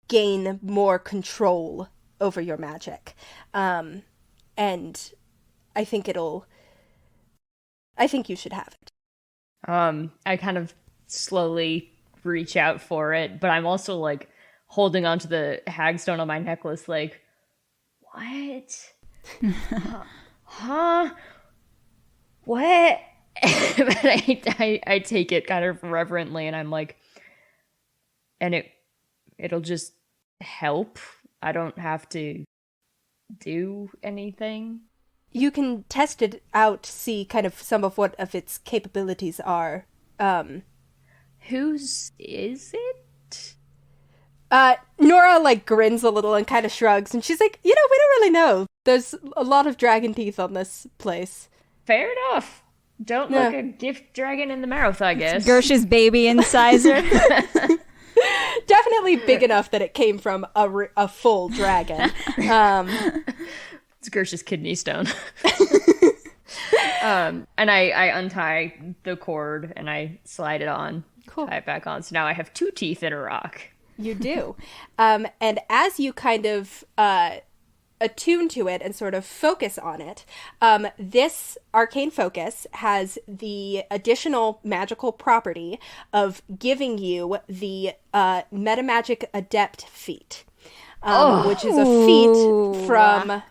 gain more control over your magic. And I think you should have it. I kind of slowly reach out for it, but I'm also like holding onto the hagstone on my necklace like, what? Huh? What? But I take it kind of reverently and I'm like, and it'll just help. I don't have to do anything. You can test it out, see kind of some of what of its capabilities are. Whose is it? Nora, like, grins a little and kind of shrugs, and she's like, we don't really know. There's a lot of dragon teeth on this place. Fair enough. Don't look a gift dragon in the mouth, I guess. Gersh's baby incisor. Definitely big enough that it came from a full dragon. It's Gersh's kidney stone. And I untie the cord and I slide it on. Cool. Tie it back on. So now I have 2 teeth in a rock. You do. And as you kind of attune to it and sort of focus on it, this arcane focus has the additional magical property of giving you the metamagic adept feat, which is a feat from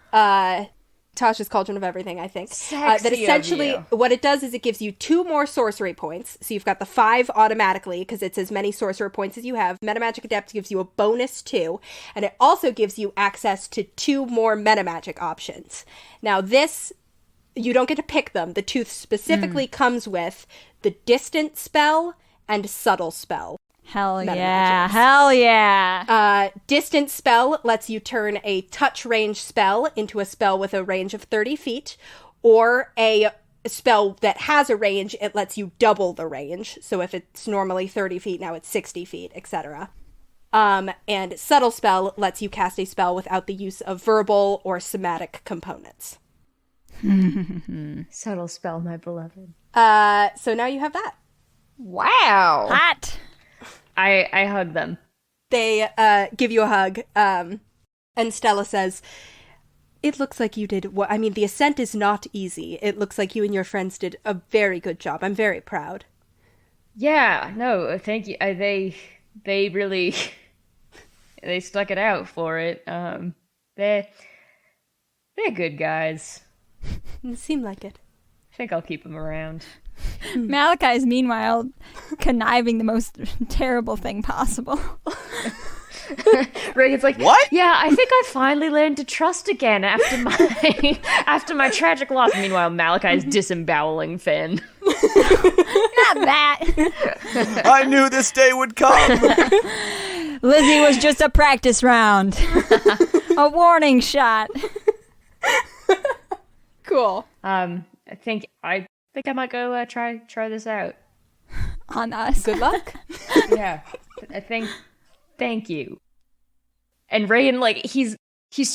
Tasha's Cauldron of Everything, I think. That essentially, what it does is it gives you 2 more sorcery points. So you've got the 5 automatically, because it's as many sorcerer points as you have. Metamagic Adept gives you a bonus 2, and it also gives you access to 2 more metamagic options. Now this, you don't get to pick them. The tooth specifically comes with the distant spell and subtle spell. Hell yeah. Hell yeah. Distant spell lets you turn a touch range spell into a spell with a range of 30 feet, or a spell that has a range, it lets you double the range. So if it's normally 30 feet, now it's 60 feet, etc. And subtle spell lets you cast a spell without the use of verbal or somatic components. Subtle spell, my beloved. So now you have that. Wow. Hot. I hug them. They give you a hug, and Stella says, "It looks like you did the Ascent is not easy. It looks like you and your friends did a very good job. I'm very proud." Yeah, no, thank you. They really they stuck it out for it. They're good guys. It seemed like it. I think I'll keep them around. Malachi's meanwhile conniving the most terrible thing possible. Regin's like, What? Yeah, I think I finally learned to trust again after my tragic loss. Meanwhile, Malachi's disemboweling Finn. Not that. I knew this day would come. Lizzie was just a practice round. A warning shot. Cool. I think I might go try this out. On us. Good luck. Yeah, I think. Thank you. And Regin, like, he's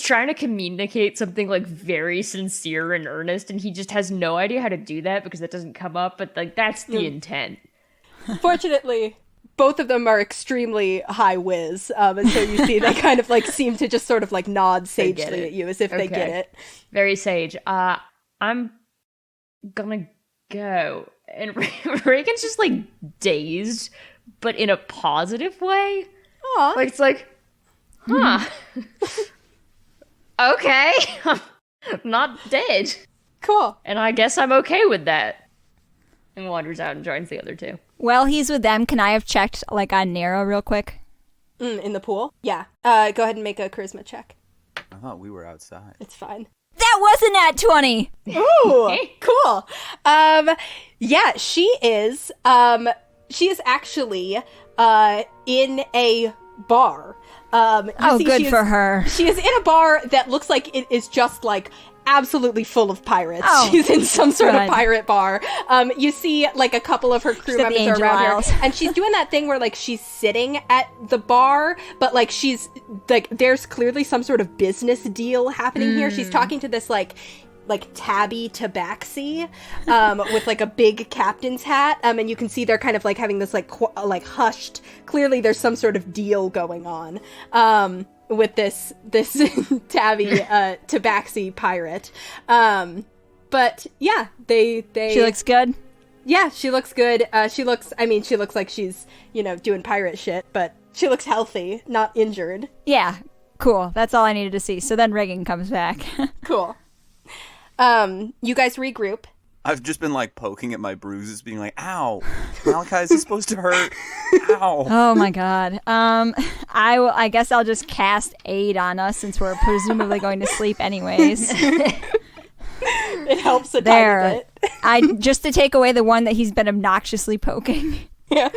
trying to communicate something like very sincere and earnest, and he just has no idea how to do that because that doesn't come up. But like, that's the intent. Fortunately, both of them are extremely high whiz, and so you see they kind of like seem to just sort of like nod sagely at you as if they get it. Very sage. I'm gonna go. And Reagan's just like dazed, but in a positive way. Aw. Like, it's like, huh. Okay. I'm not dead. Cool. And I guess I'm okay with that. And wanders out and joins the other two. While he's with them, can I have checked like on Nero real quick? In the pool? Yeah. Go ahead and make a charisma check. I thought we were outside. It's fine. That wasn't at 20. Ooh, cool. Yeah, she is actually in a bar. Good for her. She is in a bar that looks like it is just like absolutely full of pirates. Oh, she's in some sort of good. pirate bar. You see like a couple of her crew She's at the members are Angel around Isles. her, and she's doing that thing where like she's sitting at the bar, but like she's like there's clearly some sort of business deal happening here. She's talking to this like tabby tabaxi with like a big captain's hat, and you can see they're kind of like having this like hushed, clearly there's some sort of deal going on with this tabby tabaxi pirate, but yeah, they She looks good. yeah, she looks good. She looks like she's doing pirate shit, but she looks healthy, not injured. Yeah, cool. That's all I needed to see. So then Regin comes back. Cool. You guys regroup. I've just been like poking at my bruises, being like, "Ow, Malachi, is this supposed to hurt? Ow!" Oh my god. I guess I'll just cast aid on us since we're presumably going to sleep anyways. It helps a There. tiny bit. Just to take away the one that he's been obnoxiously poking. Yeah.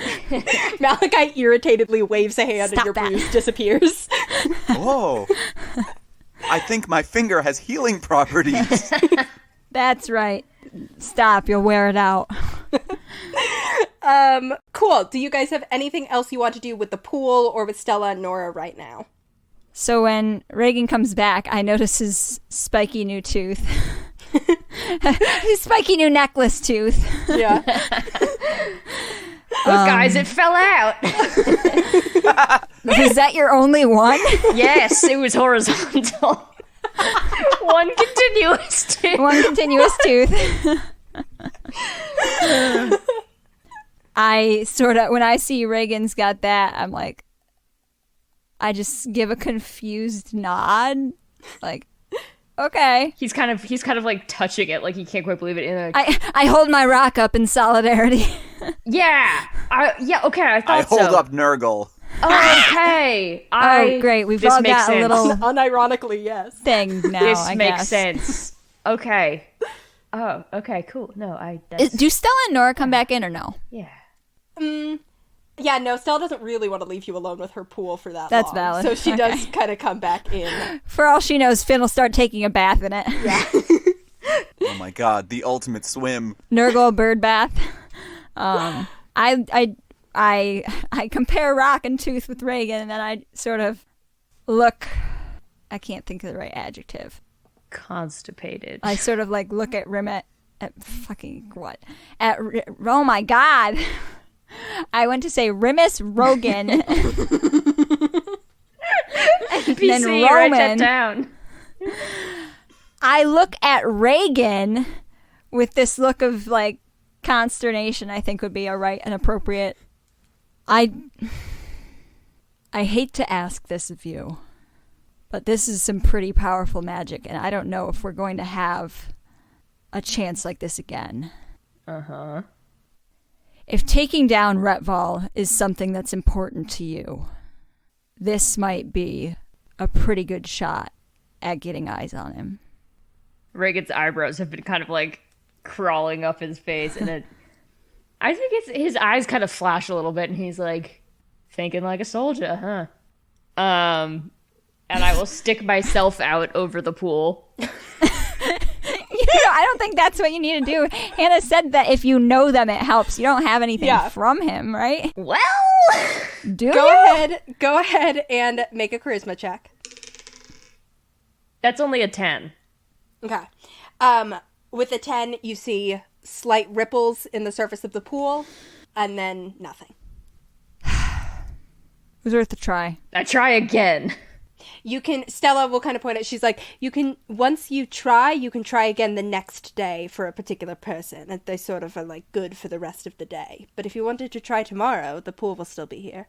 Malachi irritatedly waves a hand Stop and your that. bruise disappears. Whoa! I think my finger has healing properties. That's right. Stop, you'll wear it out. Cool. Do you guys have anything else you want to do with the pool or with Stella and Nora right now? So when Regin comes back, I notice his spiky new tooth. His spiky new necklace tooth. Yeah. Look, guys, it fell out. Is that your only one? Yes, it was horizontal. One continuous tooth. One continuous tooth. I sort of, when I see Reagan's got that, I'm like, I just give a confused nod. Like, okay. He's kind of like touching it, like he can't quite believe it. I hold my rock up in solidarity. Yeah. Okay, I I thought hold so. up Nurgle. Oh, okay. Oh, great. We've this all makes got a sense. little Unironically, yes. thing now, This I makes guess. sense. Okay. Oh, okay, cool. No, that's... Do Stella and Nora come back in or no? yeah. Yeah, no, Stella doesn't really want to leave you alone with her pool for that That's long. valid. So she Okay. does kind of come back in. For all she knows, Finn will start taking a bath in it. Oh my god, the ultimate swim. Nurgle bird bath. I compare Rock and Tooth with Regin, and then I sort of look. I can't think of the right adjective. Constipated. I sort of like look at Rimet. At fucking what? Oh my god! I went to say Rimus Rogan. NPC, then write that Roman. down. I look at Regin with this look of like consternation. I think would be an appropriate. I hate to ask this of you, but this is some pretty powerful magic, and I don't know if we're going to have a chance like this again. Uh-huh. If taking down Retval is something that's important to you, this might be a pretty good shot at getting eyes on him. Reagan's eyebrows have been kind of like crawling up his face, and I think his eyes kind of flash a little bit, and he's like, thinking like a soldier, huh? And I will stick myself out over the pool. I don't think that's what you need to do. Hannah said that if you know them, it helps. You don't have anything from him, right? Well, Go ahead and make a charisma check. that's only a 10. Okay. With a 10, you see slight ripples in the surface of the pool, and then nothing. It was worth a try. I try again. You can, Stella will kind of point out, she's like, once you try, you can try again the next day for a particular person. And they sort of are like good for the rest of the day. But if you wanted to try tomorrow, the pool will still be here.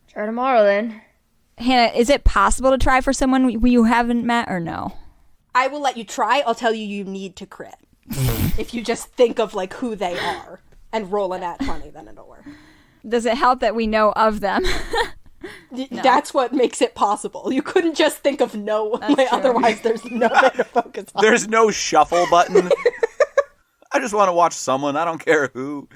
Try tomorrow then. Hannah, is it possible to try for someone you haven't met or no? I will let you try. I'll tell you need to crit. If you just think of like who they are and roll an at 20, then it'll work. Does it help that we know of them? No. That's what makes it possible. You couldn't just think of no, like, otherwise there's no way to focus on. There's no shuffle button. I just want to watch someone. I don't care who.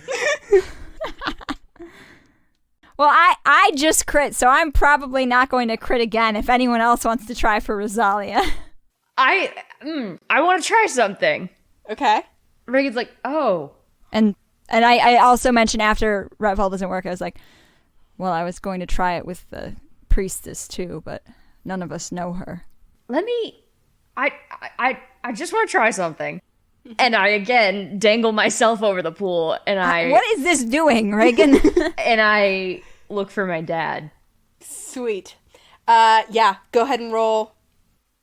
Well, I just crit, so I'm probably not going to crit again if anyone else wants to try for Rosalia. I want to try something. Okay. Reagan's like, oh. And I also mentioned after Retval doesn't work, I was like, well, I was going to try it with the priestess too, but none of us know her. I just want to try something. And I again dangle myself over the pool, and What is this doing, Regin? and I look for my dad. Sweet. Yeah, go ahead and roll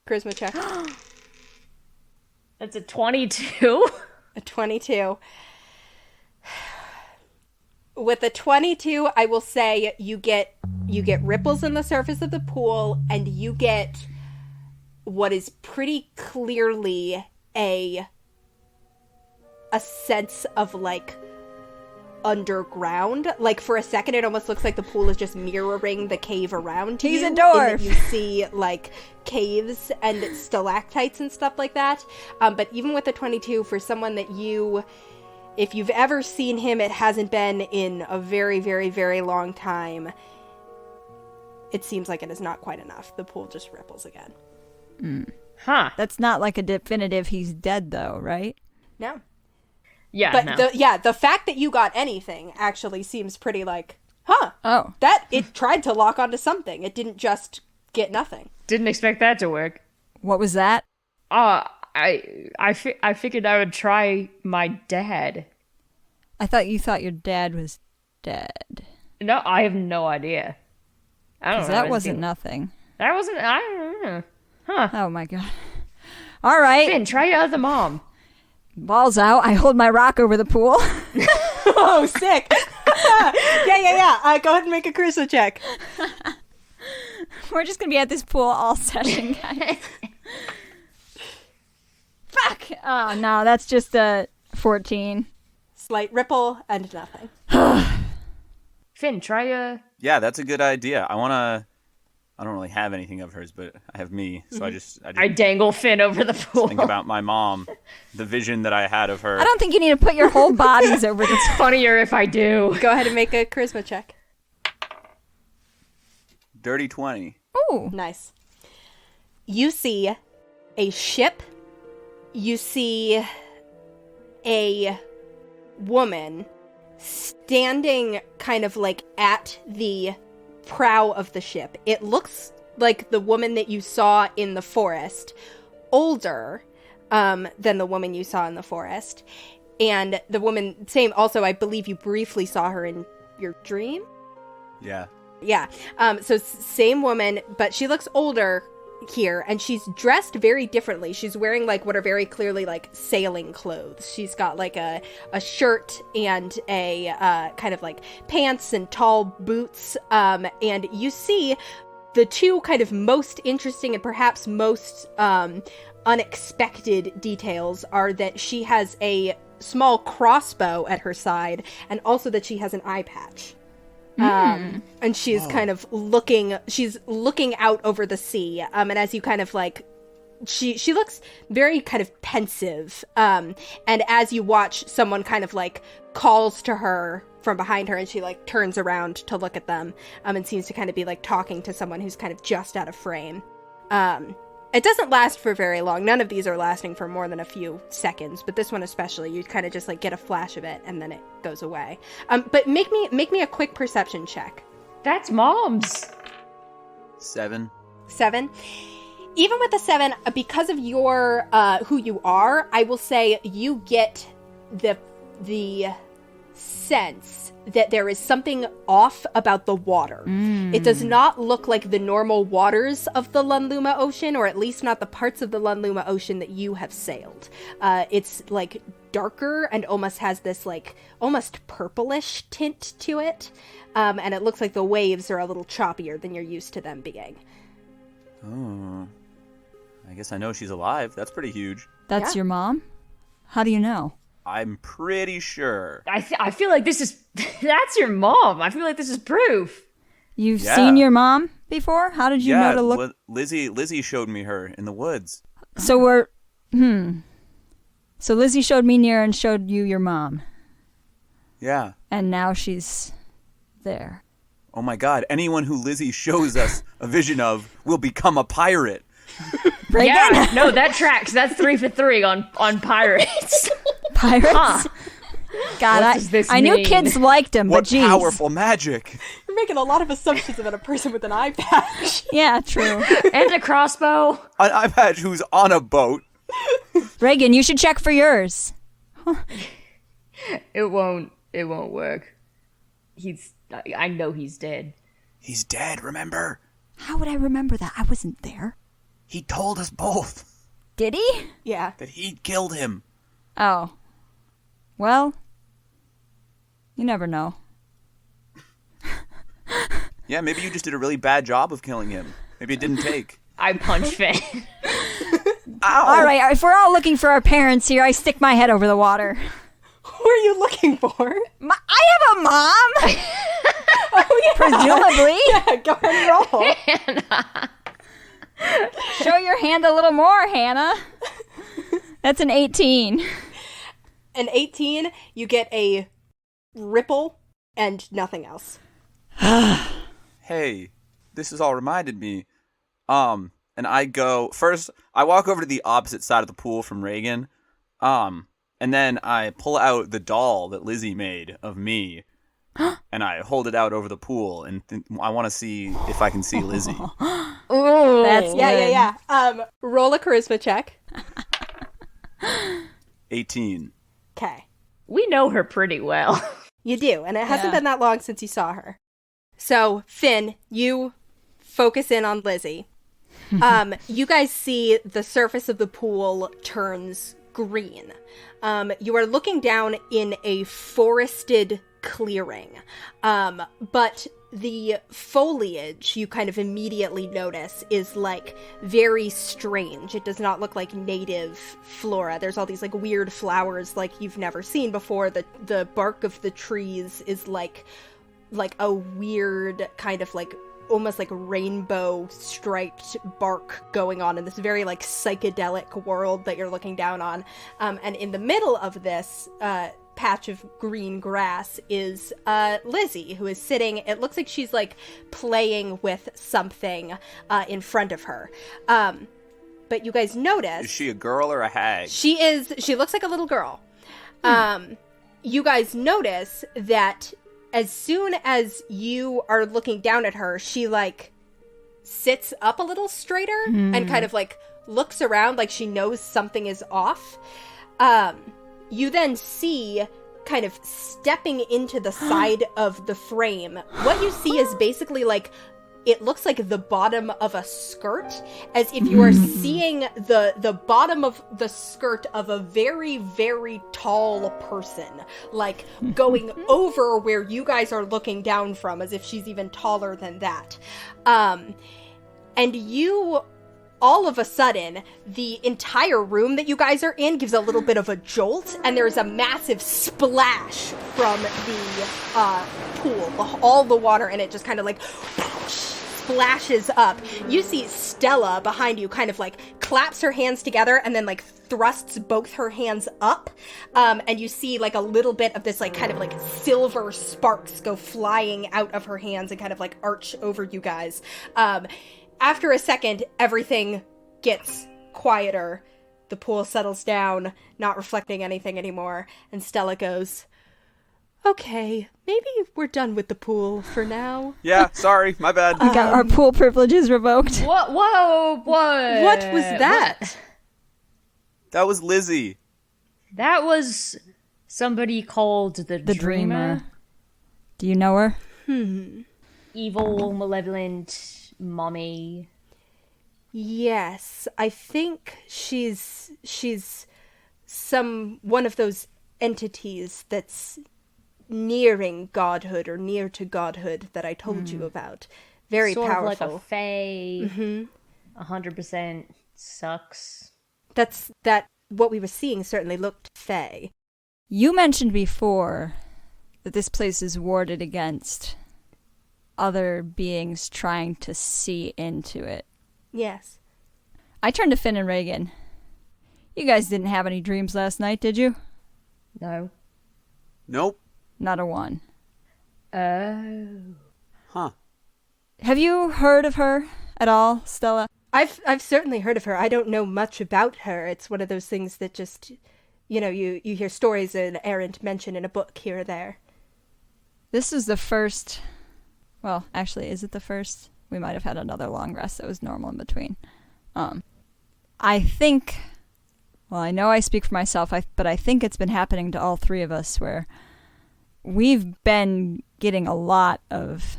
charisma check. That's a 22. A 22. With a 22, I will say you get ripples in the surface of the pool, and you get what is pretty clearly a sense of like underground. Like for a second, it almost looks like the pool is just mirroring the cave around you. He's a dwarf. In that you see like caves and stalactites and stuff like that. But even with the 22, for someone that if you've ever seen him, it hasn't been in a very, very, very long time. It seems like it is not quite enough. The pool just ripples again. Huh. That's not like a definitive he's dead, though, right? No. Yeah, But no. the fact that you got anything actually seems pretty like, huh. Oh. That it tried to lock onto something. It didn't just get nothing. Didn't expect that to work. What was that? I figured I would try my dad. I thought you thought your dad was dead. No, I have no idea. I don't know. That wasn't nothing. That wasn't. I don't know. Huh. Oh my god. All right. Finn, try your other mom. Balls out. I hold my rock over the pool. Oh, sick. Yeah. Go ahead and make a charisma check. We're just going to be at this pool all session, guys. Fuck. Oh, no. That's just a 14. Slight ripple and nothing. Finn, try your... Yeah, that's a good idea. I don't really have anything of hers, but I have me, so I dangle Finn over the pool. think about my mom, the vision that I had of her. I don't think you need to put your whole bodies over this. Funnier if I do. Go ahead and make a charisma check. Dirty 20. Ooh. Nice. You see a ship. You see a woman standing kind of like at the prow of the ship. It looks like the woman that you saw in the forest, older than the woman you saw in the forest. And the woman, same, also, I believe you briefly saw her in your dream? Yeah. Yeah. So same woman, but she looks older, here, and she's dressed very differently. She's wearing like what are very clearly like sailing clothes. She's got like a shirt and a kind of like pants and tall boots, and you see the two kind of most interesting and perhaps most unexpected details are that she has a small crossbow at her side, and also that she has an eye patch. And she's kind of looking out over the sea, and as you kind of like, she looks very kind of pensive, and as you watch, someone kind of like calls to her from behind her, and she like turns around to look at them, and seems to kind of be like talking to someone who's kind of just out of frame. It doesn't last for very long. None of these are lasting for more than a few seconds, but this one especially, you kind of just like get a flash of it and then it goes away. But make me a quick perception check. That's Mom's. 7. 7. Even with the 7, because of your who you are, I will say you get the sense that there is something off about the water. It does not look like the normal waters of the Lunluma Ocean, or at least not the parts of the Lunluma Ocean that you have sailed. It's like darker and almost has this like almost purplish tint to it, and it looks like the waves are a little choppier than you're used to them being. Oh, I guess I know she's alive. That's pretty huge. That's your mom? How do you know? I'm pretty sure. I feel like this is... That's your mom. I feel like this is proof. You've seen your mom before? How did you know to look? Lizzie showed me her in the woods. So So Lizzie showed me near and showed you your mom. Yeah. And now she's there. Oh my god, anyone who Lizzie shows us a vision of will become a pirate. Regin? Yeah, no, that tracks. That's 3 for 3 on pirates. Pirates? Huh. God, What does this I knew mean? kids liked him, What but geez. powerful magic. You're making a lot of assumptions about a person with an eye patch. Yeah, true. And a crossbow. An eye patch who's on a boat. Regin, you should check for yours. It won't work. I know he's dead. He's dead, remember? How would I remember that? I wasn't there. He told us both Did he? Yeah. that he'd killed him. Oh. Well, you never know. Yeah, maybe you just did a really bad job of killing him. Maybe it didn't take. I punch Finn. Ow! All right, if we're all looking for our parents here, I stick my head over the water. Who are you looking for? I have a mom! Oh, yeah. Presumably. Yeah, go ahead and roll. Show your hand a little more, Hannah. That's an 18. An 18, you get a ripple and nothing else. Hey, this has all reminded me. And I walk over to the opposite side of the pool from Regin. And then I pull out the doll that Lizzie made of me. And I hold it out over the pool, and I want to see if I can see Lizzie. Ooh, that's Yeah. Roll a charisma check. 18. Okay. We know her pretty well. You do, and it hasn't been that long since you saw her. So, Finn, you focus in on Lizzie. You guys see the surface of the pool turns green. You are looking down in a forested clearing, but the foliage you kind of immediately notice is like very strange. It does not look like native flora. There's all these like weird flowers like you've never seen before. The bark of the trees is like a weird kind of like almost like rainbow striped bark going on in this very like psychedelic world that you're looking down on. And in the middle of this patch of green grass is Lizzie, who is sitting. It looks like she's like playing with something in front of her. But you guys notice... Is she a girl or a hag? She looks like a little girl. You guys notice that as soon as you are looking down at her, she like sits up a little straighter and kind of like looks around like she knows something is off. You then see, kind of stepping into the side of the frame, what you see is basically like it looks like the bottom of a skirt, as if you are seeing the bottom of the skirt of a very, very tall person, like going over where you guys are looking down from, as if she's even taller than that. And you, all of a sudden, the entire room that you guys are in gives a little bit of a jolt, and there's a massive splash from the pool. All the water in it just kind of like splashes up. You see Stella behind you kind of like claps her hands together and then like thrusts both her hands up. And you see like a little bit of this like kind of like silver sparks go flying out of her hands and kind of like arch over you guys. After a second, everything gets quieter. The pool settles down, not reflecting anything anymore. And Stella goes, "Okay, maybe we're done with the pool for now." Yeah, sorry, my bad. We got our pool privileges revoked. What? Whoa! What was that? What? That was Lizzie. That was somebody called the Dreamer. Do you know her? Evil, malevolent, mommy. Yes, I think she's one of those entities that's nearing godhood or near to godhood that I told you about. Very sort powerful. Sort of like a fae. 100% sucks. What we were seeing certainly looked fae. You mentioned before that this place is warded against other beings trying to see into it. Yes. I turned to Finn and Regin. You guys didn't have any dreams last night, did you? No. Nope. Not a one. Oh. Huh. Have you heard of her at all, Stella? I've certainly heard of her. I don't know much about her. It's one of those things that just, you hear stories and errant mention in a book here or there. This is the first... Well, actually, is it the first? We might have had another long rest that was normal in between. I think... Well, I know I speak for myself, but I think it's been happening to all three of us where we've been getting a lot of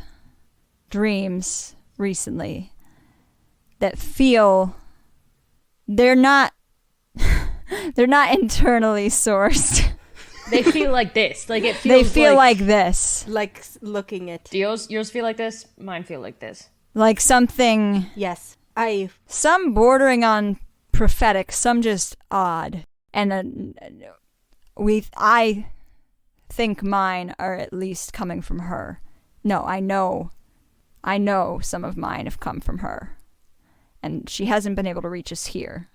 dreams recently that feel they're not internally sourced. They feel like this. Like it feels they feel like this. Like looking at... Do yours feel like this? Mine feel like this. Like something... Yes. Some bordering on prophetic, some just odd. And I think mine are at least coming from her. No, I know some of mine have come from her. And she hasn't been able to reach us here.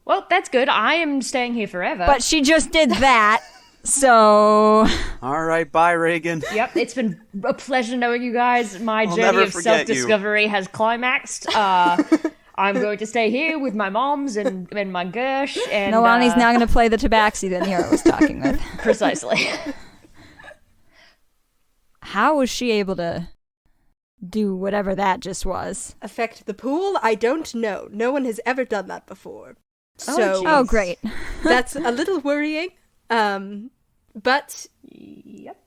Well, that's good. I am staying here forever. But she just did that, so... All right, bye, Regin. Yep, it's been a pleasure knowing you guys. My I'll journey never of forget self-discovery has climaxed. I'm going to stay here with my moms and my Gersh. And Nolani's now going to play the tabaxi that Nero was talking with. Precisely. How was she able to do whatever that just was? Affect the pool? I don't know. No one has ever done that before. Oh, great. That's a little worrying. But Yep.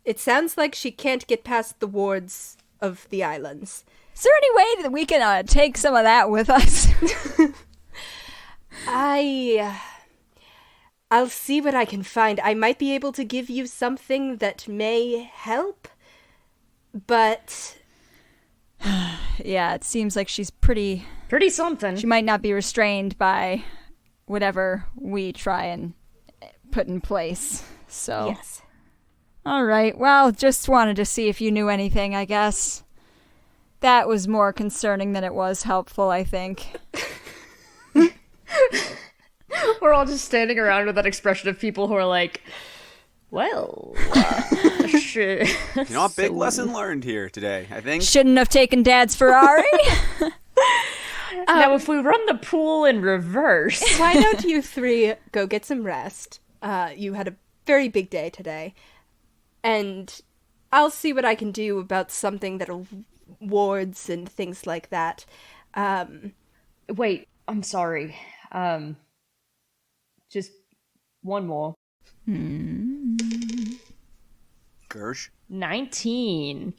it sounds like she can't get past the wards of the islands. Is there any way that we can take some of that with us? I'll see what I can find. I might be able to give you something that may help, but... Yeah, it seems like she's pretty something. She might not be restrained by whatever we try and put in place, so... Yes. All right, well, just wanted to see if you knew anything, I guess. That was more concerning than it was helpful, I think. We're all just standing around with that expression of people who are like, well, sure. A big lesson learned here today, I think. Shouldn't have taken Dad's Ferrari. Now, if we run the pool in reverse... Why don't you three go get some rest? You had a very big day today. And I'll see what I can do about something that'll... wards and things like that. Wait, I'm sorry. Just one more. Gersh? 19.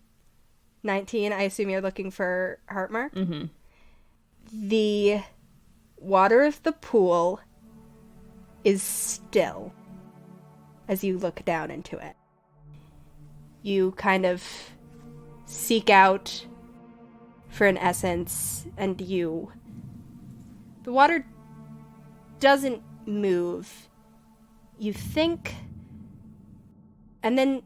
19. I assume you're looking for Heartmark? Mm-hmm. The water of the pool is still as you look down into it. You kind of seek out for an essence, and the water doesn't move. You think, and then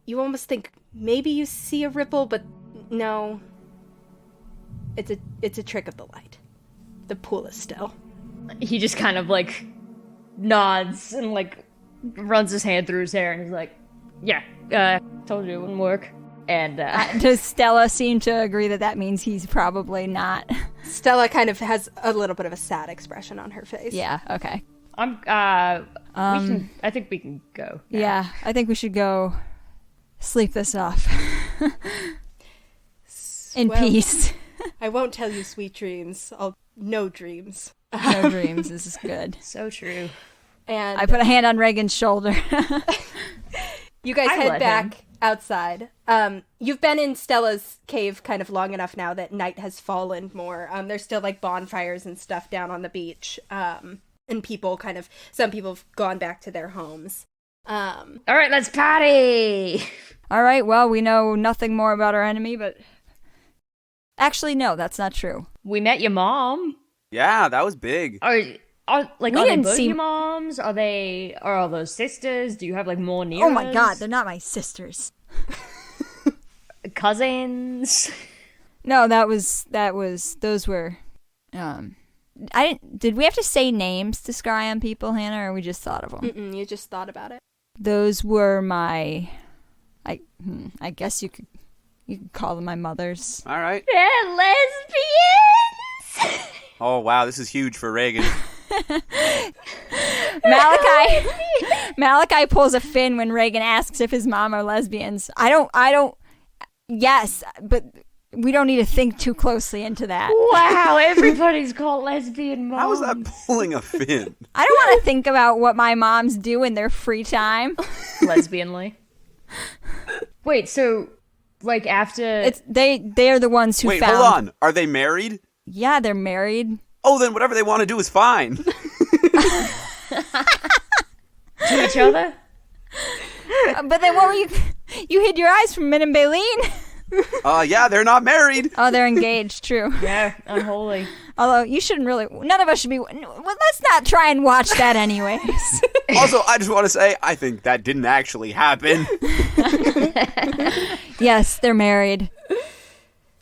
you almost think maybe you see a ripple, but no. It's a trick of the light. The pool is still. He just kind of like nods and like runs his hand through his hair and is like, yeah, told you it wouldn't work. And does Stella seem to agree that means he's probably not? Stella kind of has a little bit of a sad expression on her face. Yeah, okay. I think we can go now. Yeah, I think we should go sleep this off. In peace. I won't tell you sweet dreams. No dreams. No dreams. This is good. So true. And I put a hand on Regin's shoulder. You guys head back outside. You've been in Stella's cave kind of long enough now that night has fallen more. There's still like bonfires and stuff down on the beach. And some people have gone back to their homes. All right, let's party! All right, well, we know nothing more about our enemy, but... Actually, no, that's not true. We met your mom. Yeah, that was big. Are they didn't both see- your moms? Are all those sisters? Do you have like more near? Oh my god, they're not my sisters. Cousins? No, those were, did we have to say names to scry on people, Hannah, or we just thought of them? Mm-mm, you just thought about it. Those were I guess you could call them my mothers. All right. They're lesbians! Oh, wow, this is huge for Regin. Malachi pulls a fin when Regin asks if his mom are lesbians. I don't, yes, but we don't need to think too closely into that. Wow, everybody's called lesbian moms. How is that pulling a fin? I don't want to think about what my moms do in their free time. Lesbianly. Wait, so like after they're the ones who Wait, found. hold on. Are they married? Yeah, they're married. Oh, then whatever they want to do is fine. to each other? But then what were you? You hid your eyes from Min and Baleen. Yeah, they're not married. Oh, they're engaged. True. Yeah, unholy. Although you shouldn't really. None of us should be. Well, let's not try and watch that anyways. Also, I just want to say, I think that didn't actually happen. Yes, they're married.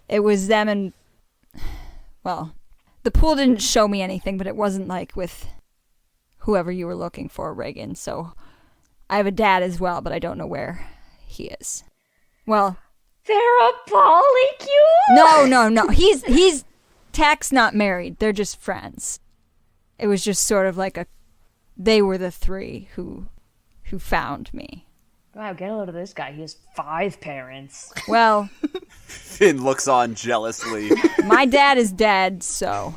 It was them and. Well, the pool didn't show me anything, but it wasn't like with whoever you were looking for, Regin. So I have a dad as well, but I don't know where he is. Well, They're a polycule? no. He's Tack's not married. They're just friends. It was just sort of like they were the three who found me. Wow, get a load of this guy. He has 5 parents. Well, Finn looks on jealously. my dad is dead, so.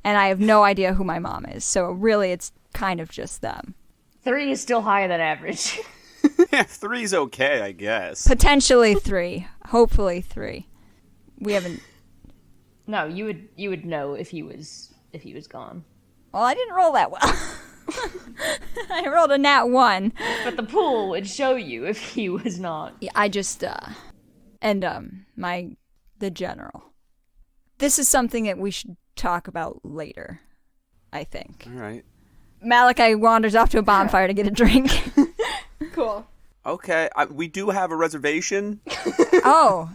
And I have no idea who my mom is, so really it's kind of just them. 3 is still higher than average. Yeah, 3's okay, I guess. Potentially 3. Hopefully 3. We haven't. No, you would know if he was gone. Well, I didn't roll that well. I rolled a nat 1. But the pool would show you if he was not. Yeah, I just and the general. This is something that we should talk about later, I think. All right. Malachi wanders off to a bonfire to get a drink. Cool. Okay, we do have a reservation. Oh.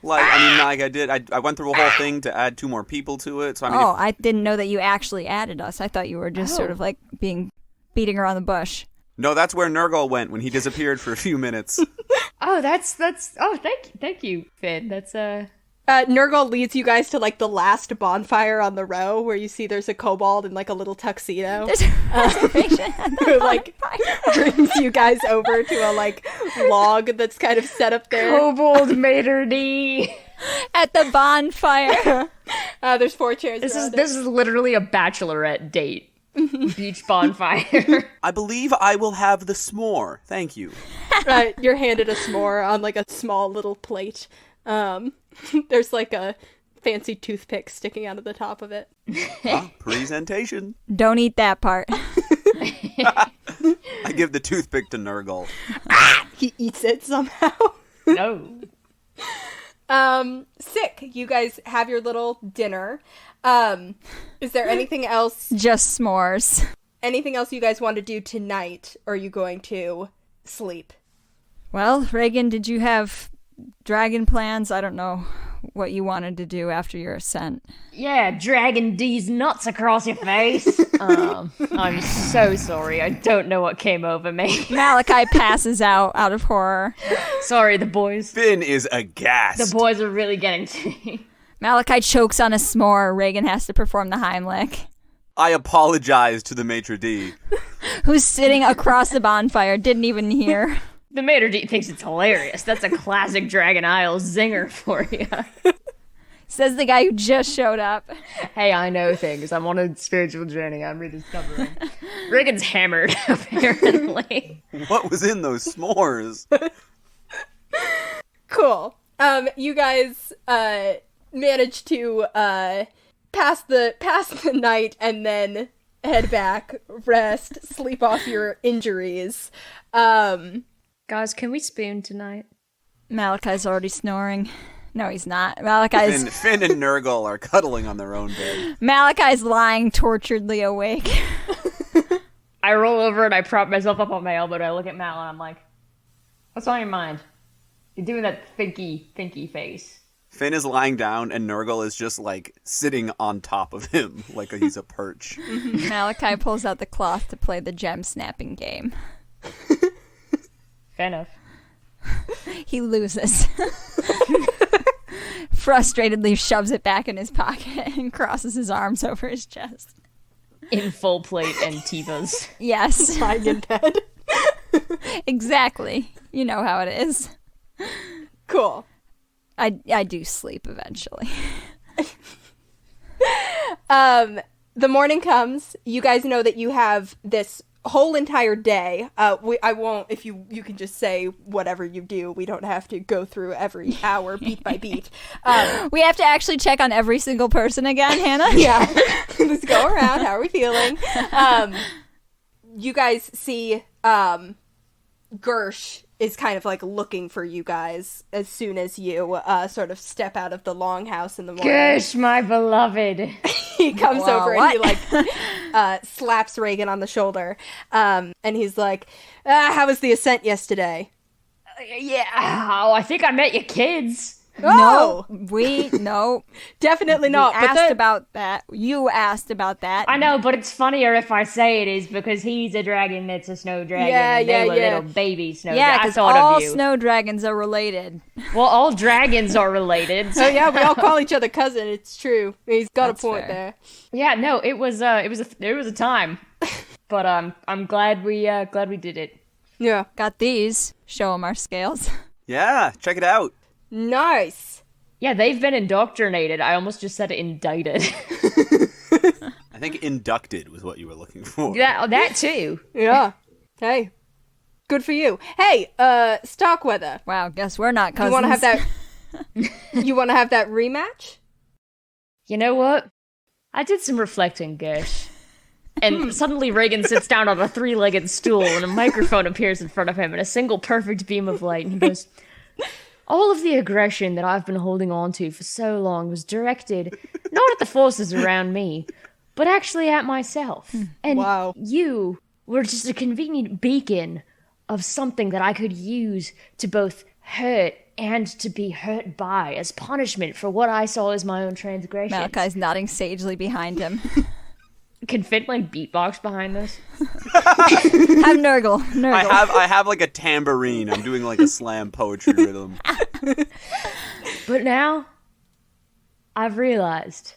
I went through a whole thing to add 2 more people to it. So I didn't know that you actually added us. I thought you were just sort of like beating around the bush. No, that's where Nurgle went when he disappeared for a few minutes. Oh, that's thank you, Finn. That's Nurgle leads you guys to like the last bonfire on the row where you see there's a kobold in like a little tuxedo. There's a reservation at the Who like bonfire. brings you guys over to a like log that's kind of set up there. kobold maternity. At the bonfire. There's 4 chairs. This around it. is literally a bachelorette date. beach bonfire. I believe I will have the s'more. Thank you. You're handed a s'more on like a small little plate. There's like a fancy toothpick sticking out of the top of it. Presentation. Don't eat that part. I give the toothpick to Nurgle. He eats it somehow. No. Sick. You guys have your little dinner. Is there anything else? Just s'mores. Anything else you guys want to do tonight? Or are you going to sleep? Well, Regin, did you have dragon plans? I don't know what you wanted to do after your ascent. Yeah, dragging these nuts across your face. I'm so sorry. I don't know what came over me. Malachi passes out of horror. Sorry, the boys. Finn is aghast. The boys are really getting to me. Malachi chokes on a s'more. Regin has to perform the Heimlich. I apologize to the maitre d'. Who's sitting across the bonfire, didn't even hear. The maitre d' thinks it's hilarious. That's a classic Dragon Isle zinger for you. Says the guy who just showed up. Hey, I know things. I'm on a spiritual journey. I'm rediscovering. Regin's hammered, apparently. What was in those s'mores? Cool. You guys managed to pass the night and then head back, rest, sleep off your injuries. Guys, can we spoon tonight? Malachi's already snoring. No, he's not. Malachi's... Finn and Nurgle are cuddling on their own bed. Malachi's lying torturedly awake. I roll over and I prop myself up on my elbow and I look at Mal and I'm like, what's on your mind? You're doing that thinky face. Finn is lying down and Nurgle is just like sitting on top of him like he's a perch. Malachi pulls out the cloth to play the gem snapping game. Fair enough. He loses. Frustratedly shoves it back in his pocket and crosses his arms over his chest. In full plate and Tivas. Yes. Lying in bed. Exactly. You know how it is. Cool. I do sleep eventually. The morning comes. You guys know that you have this whole entire day. I won't, if you can just say whatever you do. We don't have to go through every hour beat by beat. We have to actually check on every single person again, Hannah? Yeah. Let's go around. How are we feeling? You guys see Gersh is kind of like looking for you guys as soon as you sort of step out of the longhouse in the morning. Gosh, my beloved. He comes over what? and he like slaps Regin on the shoulder. And he's like, how was the ascent yesterday? Yeah, I think I met your kids. Oh! No. Definitely not. We asked about that. You asked about that. I know, but it's funnier if I say it is because he's a dragon that's a snow dragon. Yeah, and they were yeah. little baby snow Yeah, dragons. because all snow dragons are related. Well, all dragons are related. Oh yeah, we all call each other cousin. It's true. He's got That's a point fair. there. Yeah, no, it was a time, but I'm glad we did it. Yeah. Got these. Show them our scales. Yeah, check it out. Nice. Yeah, they've been indoctrinated. I almost just said indicted. I think inducted was what you were looking for. that too. Yeah. Hey. Good for you. Hey, Starkweather. Wow, guess we're not cousins. You want to have that? You want to have that rematch? You know what? I did some reflecting, Gersh. And suddenly Regin sits down on a 3-legged stool and a microphone appears in front of him in a single perfect beam of light. And he goes, all of the aggression that I've been holding on to for so long was directed not at the forces around me, but actually at myself. And Wow. you were just a convenient beacon of something that I could use to both hurt and to be hurt by as punishment for what I saw as my own transgressions. Malachi's nodding sagely behind him. Can Finn like beatbox behind this? Have Nurgle. I have like a tambourine. I'm doing like a slam poetry rhythm. But now, I've realized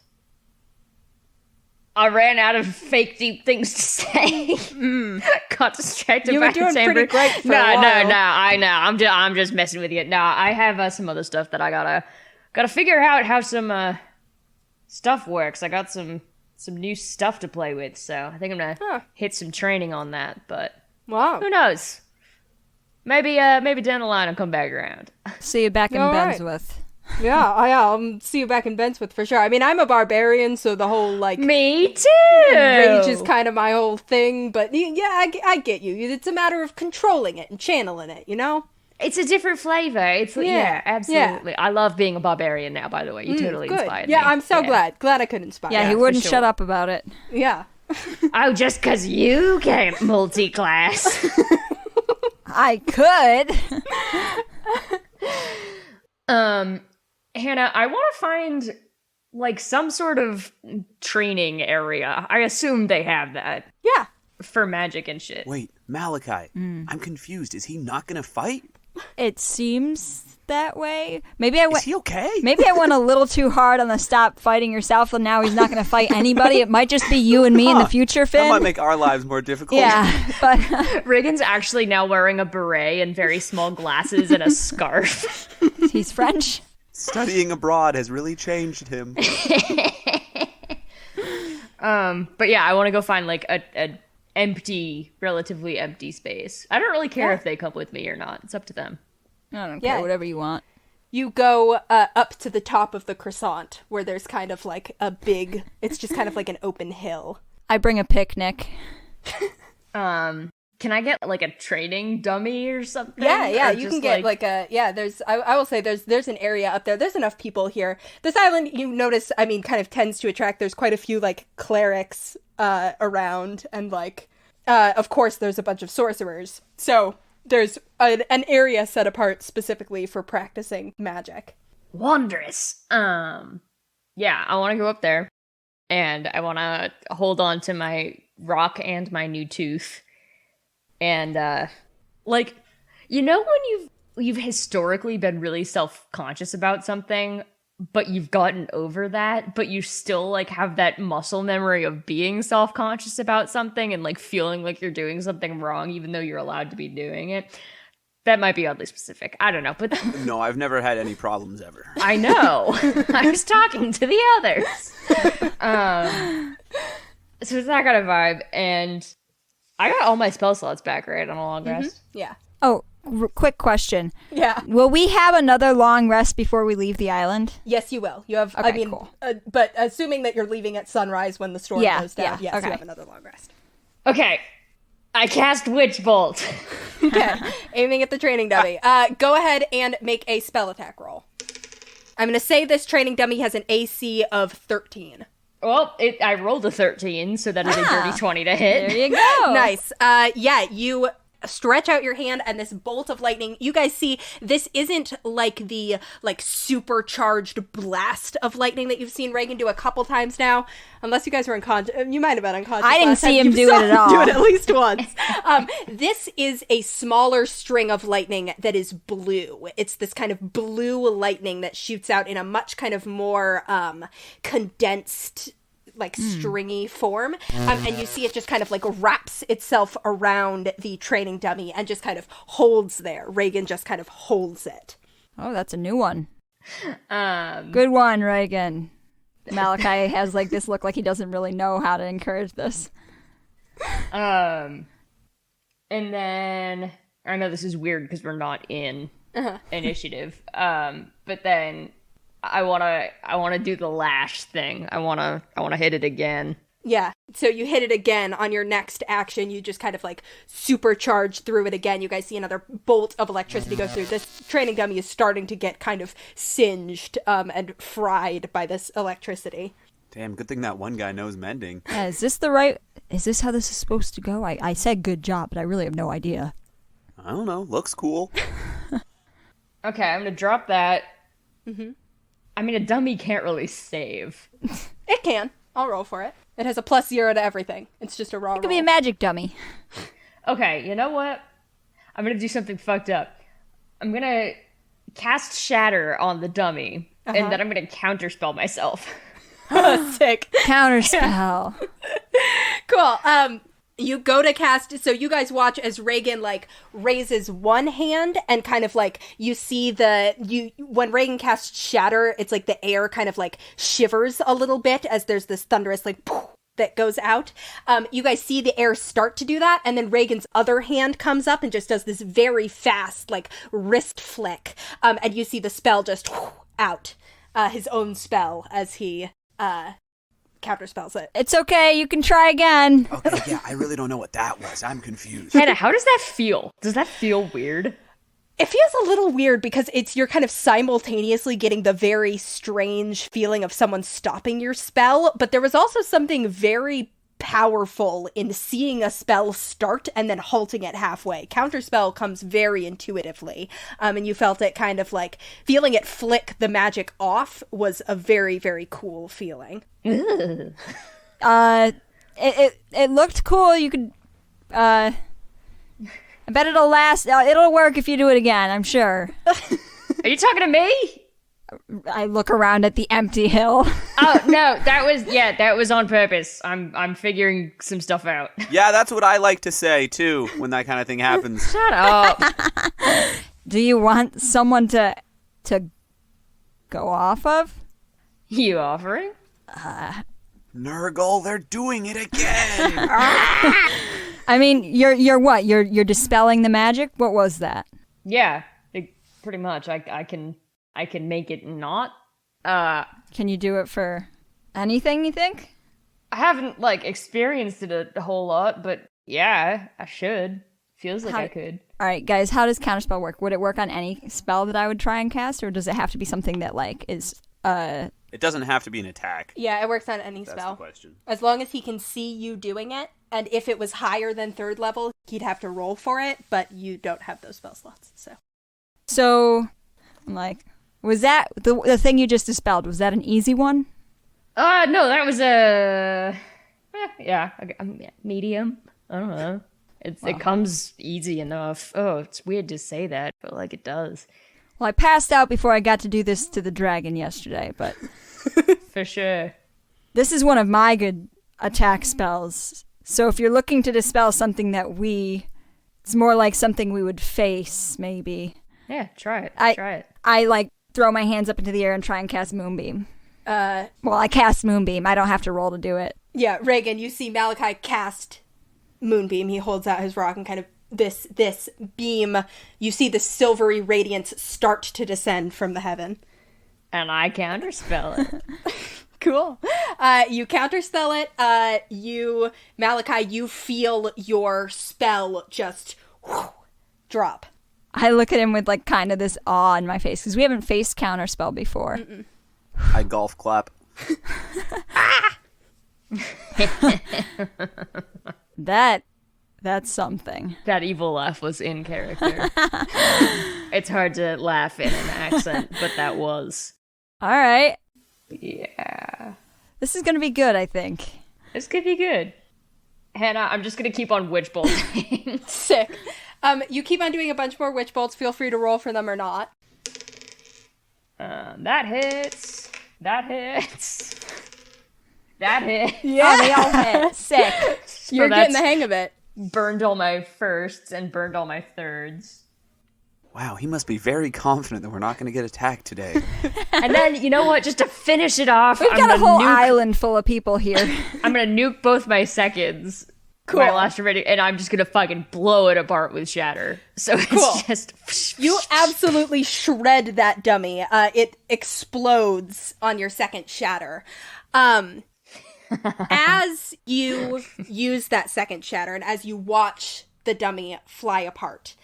I ran out of fake deep things to say. Got distracted You by were doing tambourine. pretty great for a No, while. I know. I'm just messing with you. No, I have some other stuff that I gotta figure out how some stuff works. I got some new stuff to play with, so I think I'm gonna hit some training on that. But Wow. who knows? Maybe down the line I'll come back around. See you back in All right. Benswith. Yeah, I'll see you back in Benswith for sure. I mean, I'm a barbarian, so the whole, like, Me too! rage is kind of my whole thing, but yeah, I get you. It's a matter of controlling it and channeling it, you know? It's a different flavor. It's yeah, absolutely. I love being a barbarian now, by the way. You totally Good. inspired Yeah, me. I'm so glad. Glad I could inspire Yeah, you. he wouldn't sure. shut up about it. Yeah. Oh, just because you can't multi-class. I could. Hannah, I want to find, like, some sort of training area. I assume they have that. Yeah. For magic and shit. Wait, Malachi. I'm confused. Is he not gonna fight? It seems that way. Maybe I Is went. he okay? Maybe I went a little too hard on the stop fighting yourself, and now he's not going to fight anybody. It might just be you and me in the future, That Finn. might make our lives more difficult. Yeah, but Regin's actually now wearing a beret and very small glasses and a scarf. he's French. Studying abroad has really changed him. But yeah, I want to go find, like, a relatively empty space. I don't really care if they come with me or not. It's up to them. I don't Yeah. care, whatever you want. You go up to the top of the croissant, where there's kind of like a big, it's just kind of like an open hill. I bring a picnic. Can I get, like, a training dummy or something? Yeah, Or you just, can get like a, there's, I will say there's an area up there. There's enough people here. This island, you notice, I mean, kind of tends to attract, there's quite a few, like, clerics around, and, like, of course, there's a bunch of sorcerers. So there's an area set apart specifically for practicing magic. wondrous. Yeah, I want to go up there, and I want to hold on to my rock and my new tooth, and like, you know, when you've historically been really self-conscious about something, but you've gotten over that, but you still, like, have that muscle memory of being self-conscious about something and, like, feeling like you're doing something wrong even though you're allowed to be doing it. That might be oddly specific. I don't know, but No, I've never had any problems ever. I know. I was talking to the others. So it's that kind of vibe, and I got all my spell slots back, right, on a long rest? Yeah. Oh, quick question. Yeah. Will we have another long rest before we leave the island? Yes, you will. You have, Okay, I mean, cool. but assuming that you're leaving at sunrise when the storm goes down, yes, okay. you have another long rest. Okay. I cast Witch Bolt. Okay, aiming at the training dummy. Go ahead and make a spell attack roll. I'm going to say this training dummy has an AC of 13. Well, I rolled a 13, so that is a dirty 20 to hit. There you go. Nice. Yeah, you stretch out your hand and this bolt of lightning, you guys see this isn't like the supercharged blast of lightning that you've seen Regin do a couple times now, unless you guys were unconscious. You might have been unconscious. I didn't last see time. him You do saw it at all. do it at least once. This is a smaller string of lightning that is blue. It's this kind of blue lightning that shoots out in a much kind of more condensed, stringy form, and you see it just kind of wraps itself around the training dummy and just kind of holds there. Regin just kind of holds it. Oh, that's a new one. Good one, Regin. Malachi has this look like he doesn't really know how to encourage this. And then I know this is weird because we're not in initiative. But then I wanna do the lash thing. I wanna hit it again. Yeah. So you hit it again on your next action. You just kind of supercharge through it again. You guys see another bolt of electricity go through. This training dummy is starting to get kind of singed and fried by this electricity. Damn, good thing that one guy knows mending. Yeah, is this how this is supposed to go? I said good job, but I really have no idea. I don't know. Looks cool. Okay, I'm gonna drop that. Mm-hmm. I mean, a dummy can't really save. It can. I'll roll for it. It has a +0 to everything. It's just a raw roll. It could be a magic dummy. Okay, you know what? I'm gonna do something fucked up. I'm gonna cast Shatter on the dummy, and then I'm gonna counterspell myself. Sick. Counterspell. Cool. You go to cast, so you guys watch as Regin, like, raises one hand and kind of, like, you see when Regin casts Shatter, it's like the air kind of, like, shivers a little bit as there's this thunderous, like, poof, that goes out. You guys see the air start to do that, and then Regin's other hand comes up and just does this very fast, like, wrist flick, and you see the spell just out, his own spell, as he, counterspells it. It's okay, you can try again. Okay, yeah, I really don't know what that was. I'm confused. Hannah, how does that feel? Does that feel weird? It feels a little weird because you're kind of simultaneously getting the very strange feeling of someone stopping your spell, but there was also something very powerful in seeing a spell start and then halting it halfway. Counterspell comes very intuitively, and you felt it kind of like feeling it flick the magic off was a very, very cool feeling. It looked cool. You could, I bet it'll last. It'll work if you do it again, I'm sure. Are you talking to me? I look around at the empty hill. Oh, no, that was on purpose. I'm figuring some stuff out. Yeah, that's what I like to say, too, when that kind of thing happens. Shut up. Do you want someone to go off of? You offering? Nurgle, they're doing it again! I mean, you're what? You're dispelling the magic? What was that? Yeah, pretty much. I can make it not. Can you do it for anything, you think? I haven't, like, experienced it a whole lot, but yeah, I should. Feels like I could. All right, guys, how does Counterspell work? Would it work on any spell that I would try and cast, or does it have to be something that, like, is, It doesn't have to be an attack. Yeah, it works on any That's spell. the question. As long as he can see you doing it, and if it was higher than 3rd level, he'd have to roll for it, but you don't have those spell slots, so. So, I'm like, was that, the thing you just dispelled, was that an easy one? No, that was a... medium. I don't know. It comes easy enough. Oh, it's weird to say that, but, like, it does. Well, I passed out before I got to do this to the dragon yesterday, but... For sure. This is one of my good attack spells. So if you're looking to dispel something that it's more like something we would face, maybe. Yeah, try it. Try it. I, like, throw my hands up into the air and try and cast Moonbeam. I cast Moonbeam. I don't have to roll to do it. Yeah, Regin, you see Malachi cast Moonbeam. He holds out his rock and kind of this beam. You see the silvery radiance start to descend from the heaven. And I counterspell it. Cool. You counterspell it. Malachi, you feel your spell just drop. I look at him with, like, kind of this awe in my face, because we haven't faced Counterspell before. Mm-mm. I golf clap. That's something. That evil laugh was in character. It's hard to laugh in an accent, but that was. All right. Yeah. This is going to be good, I think. This could be good. Hannah, I'm just going to keep on witch bolting. Sick. You keep on doing a bunch more witch bolts. Feel free to roll for them or not. That hits. That hits. That hits. Yeah. They all hit. Sick. You're getting the hang of it. Burned all my firsts and burned all my thirds. Wow, he must be very confident that we're not going to get attacked today. And then, you know what? Just to finish it off, We've got a whole island full of people here. I'm going to nuke both my seconds. Cool. My last remedy, and I'm just going to fucking blow it apart with Shatter. So it's just... You absolutely shred that dummy. It explodes on your second Shatter. As you use that second Shatter, and as you watch the dummy fly apart,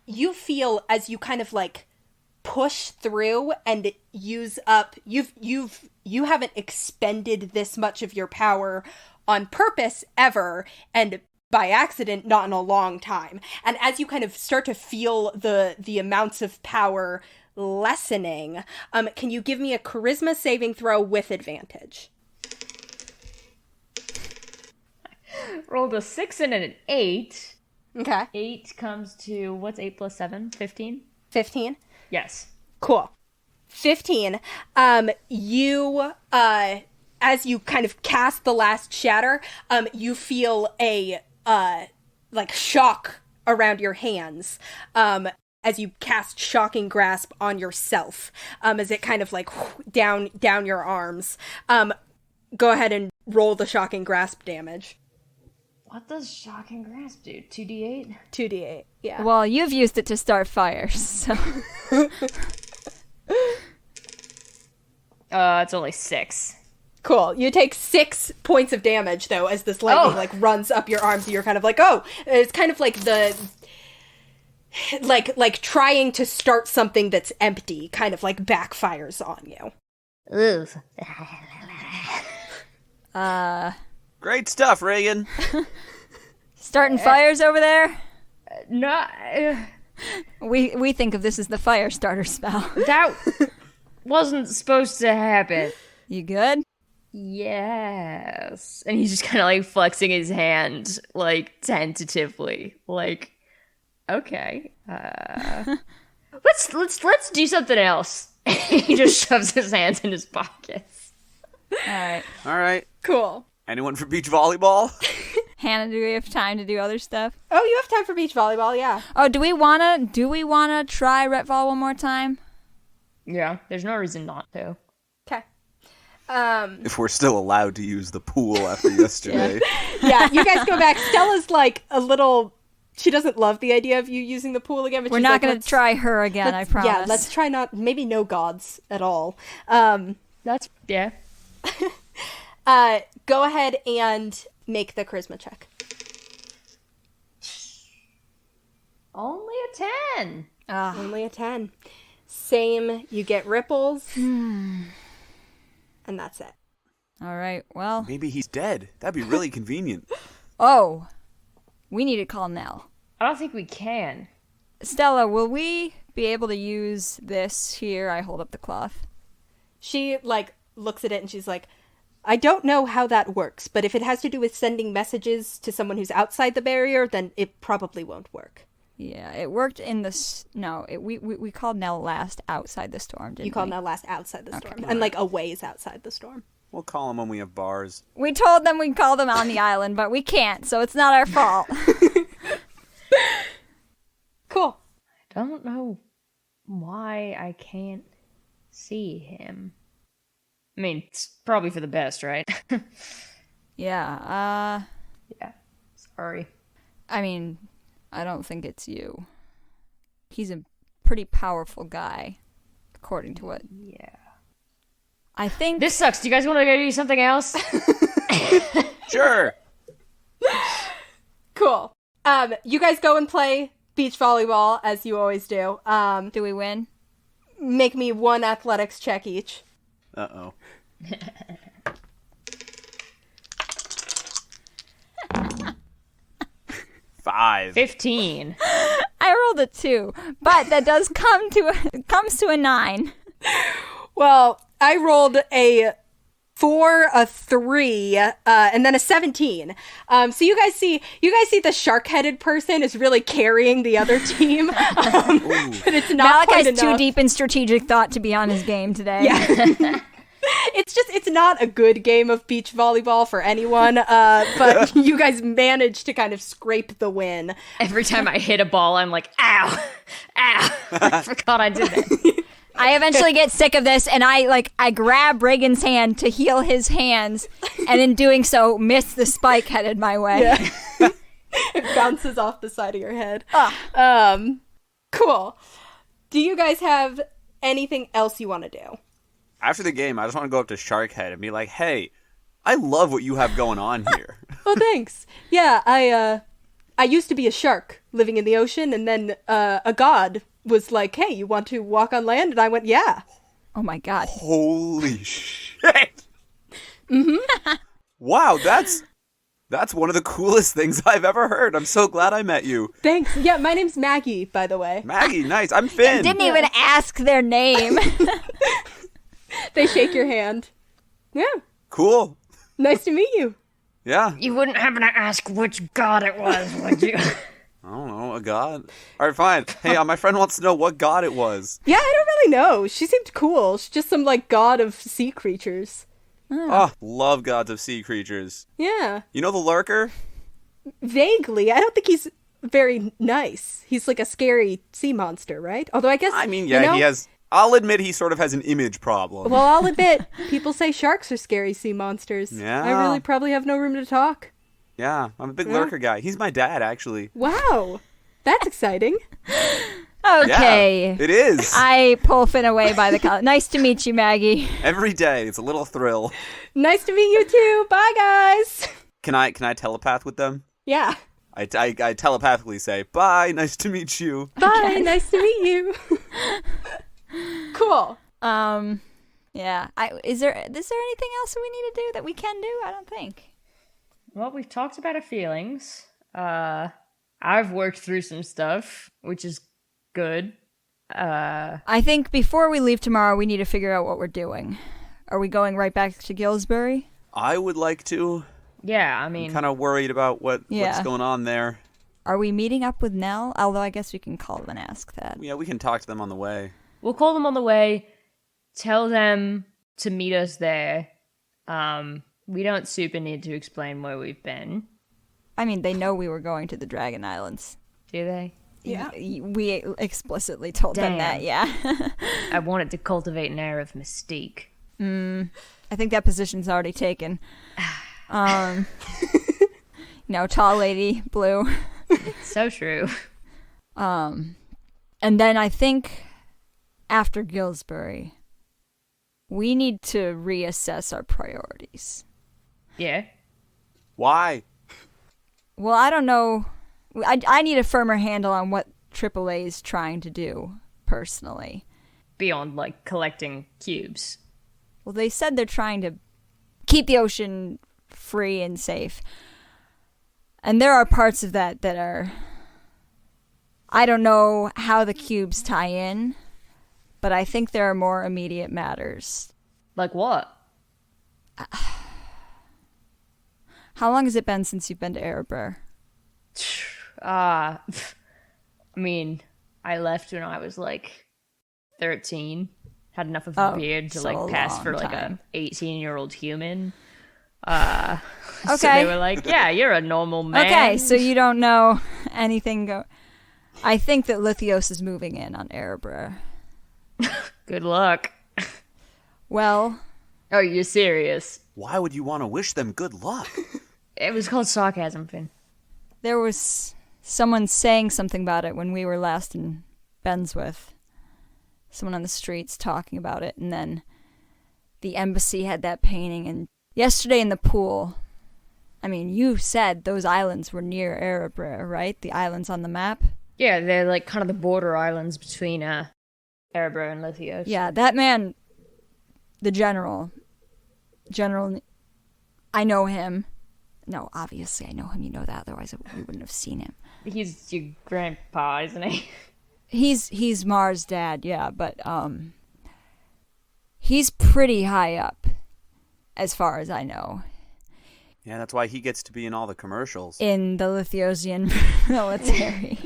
you feel as you kind of like push through and use up. You haven't expended this much of your power on purpose ever, and by accident not in a long time. And as you kind of start to feel the amounts of power lessening, can you give me a charisma saving throw with advantage? Rolled a 6 and an 8. Okay. 8 comes to, what's 8 plus 7? 15? 15? Yes. Cool. 15. You, as you kind of cast the last shatter, you feel a like shock around your hands as you cast Shocking Grasp on yourself, as it kind of like down your arms. Go ahead and roll the Shocking Grasp damage. What does Shocking Grasp do? 2d8? 2d8, yeah. Well, you've used it to start fires, so... It's only 6. Cool. You take 6 points of damage, though, as this lightning, like, runs up your arms, and you're kind of like, oh! It's kind of like the... Like trying to start something that's empty, kind of, like, backfires on you. Great stuff, Regin. Starting fires over there? No... We think of this as the fire starter spell. That wasn't supposed to happen. You good? Yes. And he's just kind of like flexing his hand, like tentatively, like, okay, let's do something else. He just shoves his hands in his pockets. All right. Cool. Anyone for beach volleyball? Hannah, do we have time to do other stuff? Oh, you have time for beach volleyball, yeah. Oh, do we wanna try Retval one more time? Yeah, there's no reason not to. Okay. If we're still allowed to use the pool after yesterday. Yeah, you guys go back. Stella's like a little... She doesn't love the idea of you using the pool again, but We're she's not like, going to try her again, I promise. Yeah, let's try not... Maybe no gods at all. That's... Yeah. Go ahead and make the charisma check. Only a 10. Only a 10. Same, you get ripples. And that's it. All right, well... Maybe he's dead. That'd be really convenient. Oh, we need to call Nell. I don't think we can. Stella, will we be able to use this here? I hold up the cloth. She, like, looks at it and she's like, I don't know how that works, but if it has to do with sending messages to someone who's outside the barrier, then it probably won't work. Yeah, it worked in the... No, we called Nell last outside the storm, didn't we? You called Nell last outside the storm. Okay. And, like, a ways outside the storm. We'll call him when we have bars. We told them we'd call them on the island, but we can't, so it's not our fault. Cool. I don't know why I can't see him. I mean, it's probably for the best, right? Yeah, Yeah. Sorry. I mean, I don't think it's you. He's a pretty powerful guy, according to what... Yeah. I think... This sucks. Do you guys want to go do something else? Sure. Cool. You guys go and play beach volleyball, as you always do. Do we win? Make me one athletics check each. Uh-oh. Five. 15. I rolled a 2, but that does comes to a 9. Well, I rolled a 4, a 3, and then a 17. So you guys see the shark-headed person is really carrying the other team. But it's not quite Malachi's too enough. deep in strategic thought to be on his game today. Yeah. It's not a good game of beach volleyball for anyone, but you guys managed to kind of scrape the win. Every time I hit a ball, I'm like, ow, ow. I forgot I did that. I eventually get sick of this, and I grab Regin's hand to heal his hands, and in doing so, miss the spike headed my way. Yeah. It bounces off the side of your head. Cool. Do you guys have anything else you want to do? After the game, I just want to go up to Sharkhead and be like, hey, I love what you have going on here. Oh, thanks. Yeah, I used to be a shark living in the ocean, and then a god was like, hey, you want to walk on land? And I went, yeah. Oh my god. Holy shit. Mm-hmm. Wow, that's one of the coolest things I've ever heard. I'm so glad I met you. Thanks. Yeah, my name's Maggie, by the way. Maggie, nice. I'm Finn. Didn't even ask their name. They shake your hand. Yeah. Cool. Nice to meet you. Yeah. You wouldn't happen to ask which god it was, would you? I don't know, a god? Alright, fine. Hey, my friend wants to know what god it was. Yeah, I don't really know. She seemed cool. She's just some, god of sea creatures. Oh, love gods of sea creatures. Yeah. You know the lurker? Vaguely. I don't think he's very nice. He's like a scary sea monster, right? Although I guess... I mean, yeah, he has... I'll admit he sort of has an image problem. Well, I'll admit, people say sharks are scary sea monsters. Yeah. I really probably have no room to talk. Yeah, I'm a big lurker guy. He's my dad, actually. Wow. That's exciting. Okay. Yeah, it is. I pull Finn away by the collar. Nice to meet you, Maggie. Every day, it's a little thrill. Nice to meet you too. Bye, guys. Can I telepath with them? Yeah. I telepathically say, bye, nice to meet you. Bye, nice to meet you. Cool. Yeah. Is there anything else we need to do that we can do? I don't think. Well, we've talked about our feelings. I've worked through some stuff, which is good. I think before we leave tomorrow, we need to figure out what we're doing. Are we going right back to Gillsbury? I would like to. Yeah, I mean... I'm kind of worried about what's going on there. Are we meeting up with Nell? Although I guess we can call them and ask that. Yeah, we can talk to them on the way. We'll call them on the way, tell them to meet us there. We don't super need to explain where we've been. I mean, they know we were going to the Dragon Islands. Do they? Yeah. We explicitly told them that, yeah. I wanted to cultivate an air of mystique. I think that position's already taken. Tall lady, blue. So true. And then I think after Gillsbury, we need to reassess our priorities. Yeah. Why? Well, I don't know. I need a firmer handle on what AAA is trying to do, personally. Beyond, like, collecting cubes. Well, they said they're trying to keep the ocean free and safe. And there are parts of that are... I don't know how the cubes tie in, but I think there are more immediate matters. Like what? How long has it been since you've been to Erebor? I mean, I left when I was like 13. Had enough of a beard to like pass for like a 18-year-old human. Okay. So they were like, yeah, you're a normal man. Okay, so you don't know anything I think that Lithios is moving in on Erebor. Good luck. Well... Oh, you're serious? Why would you want to wish them good luck? It was called sarcasm, Finn. There was someone saying something about it when we were last in Benswith. Someone on the streets talking about it, and then the embassy had that painting, and yesterday in the pool, I mean, you said those islands were near Erebor, right? The islands on the map? Yeah, they're like kind of the border islands between Erebor and Lithios. Yeah, that man, the general, I know him. No, obviously I know him, you know that, otherwise we wouldn't have seen him. He's your grandpa, isn't he? He's Mars' dad, yeah, but he's pretty high up, as far as I know. Yeah, that's why he gets to be in all the commercials. In the Lithiosian military.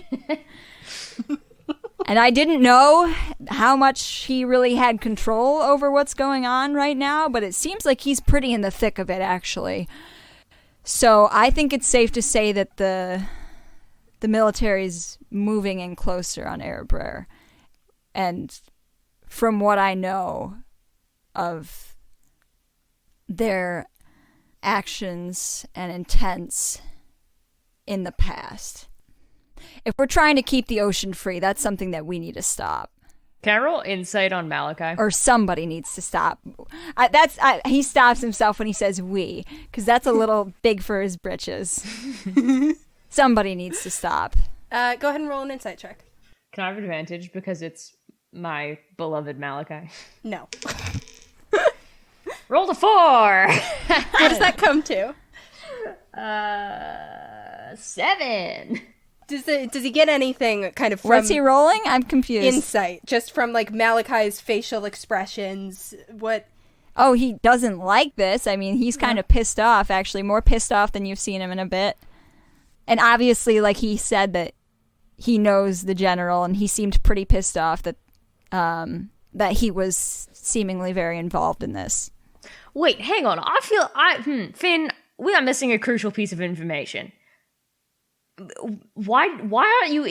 And I didn't know how much he really had control over what's going on right now, but it seems like he's pretty in the thick of it, actually. So I think it's safe to say that the military's moving in closer on Erebor. And from what I know of their actions and intents in the past, if we're trying to keep the ocean free, that's something that we need to stop. Can I roll insight on Malachi? Or somebody needs to stop. He stops himself when he says we, because that's a little big for his britches. Somebody needs to stop. Go ahead and roll an insight check. Can I have advantage because it's my beloved Malachi? No. Rolled a 4! What does that come to? 7. Does he get anything kind of from... What's he rolling? I'm confused. Insight, just from like Malachi's facial expressions. What... Oh, he doesn't like this. I mean, he's kind of pissed off, actually. More pissed off than you've seen him in a bit. And obviously, like he said, that he knows the general, and he seemed pretty pissed off that he was seemingly very involved in this. Wait, hang on. Finn, we are missing a crucial piece of information. Why are you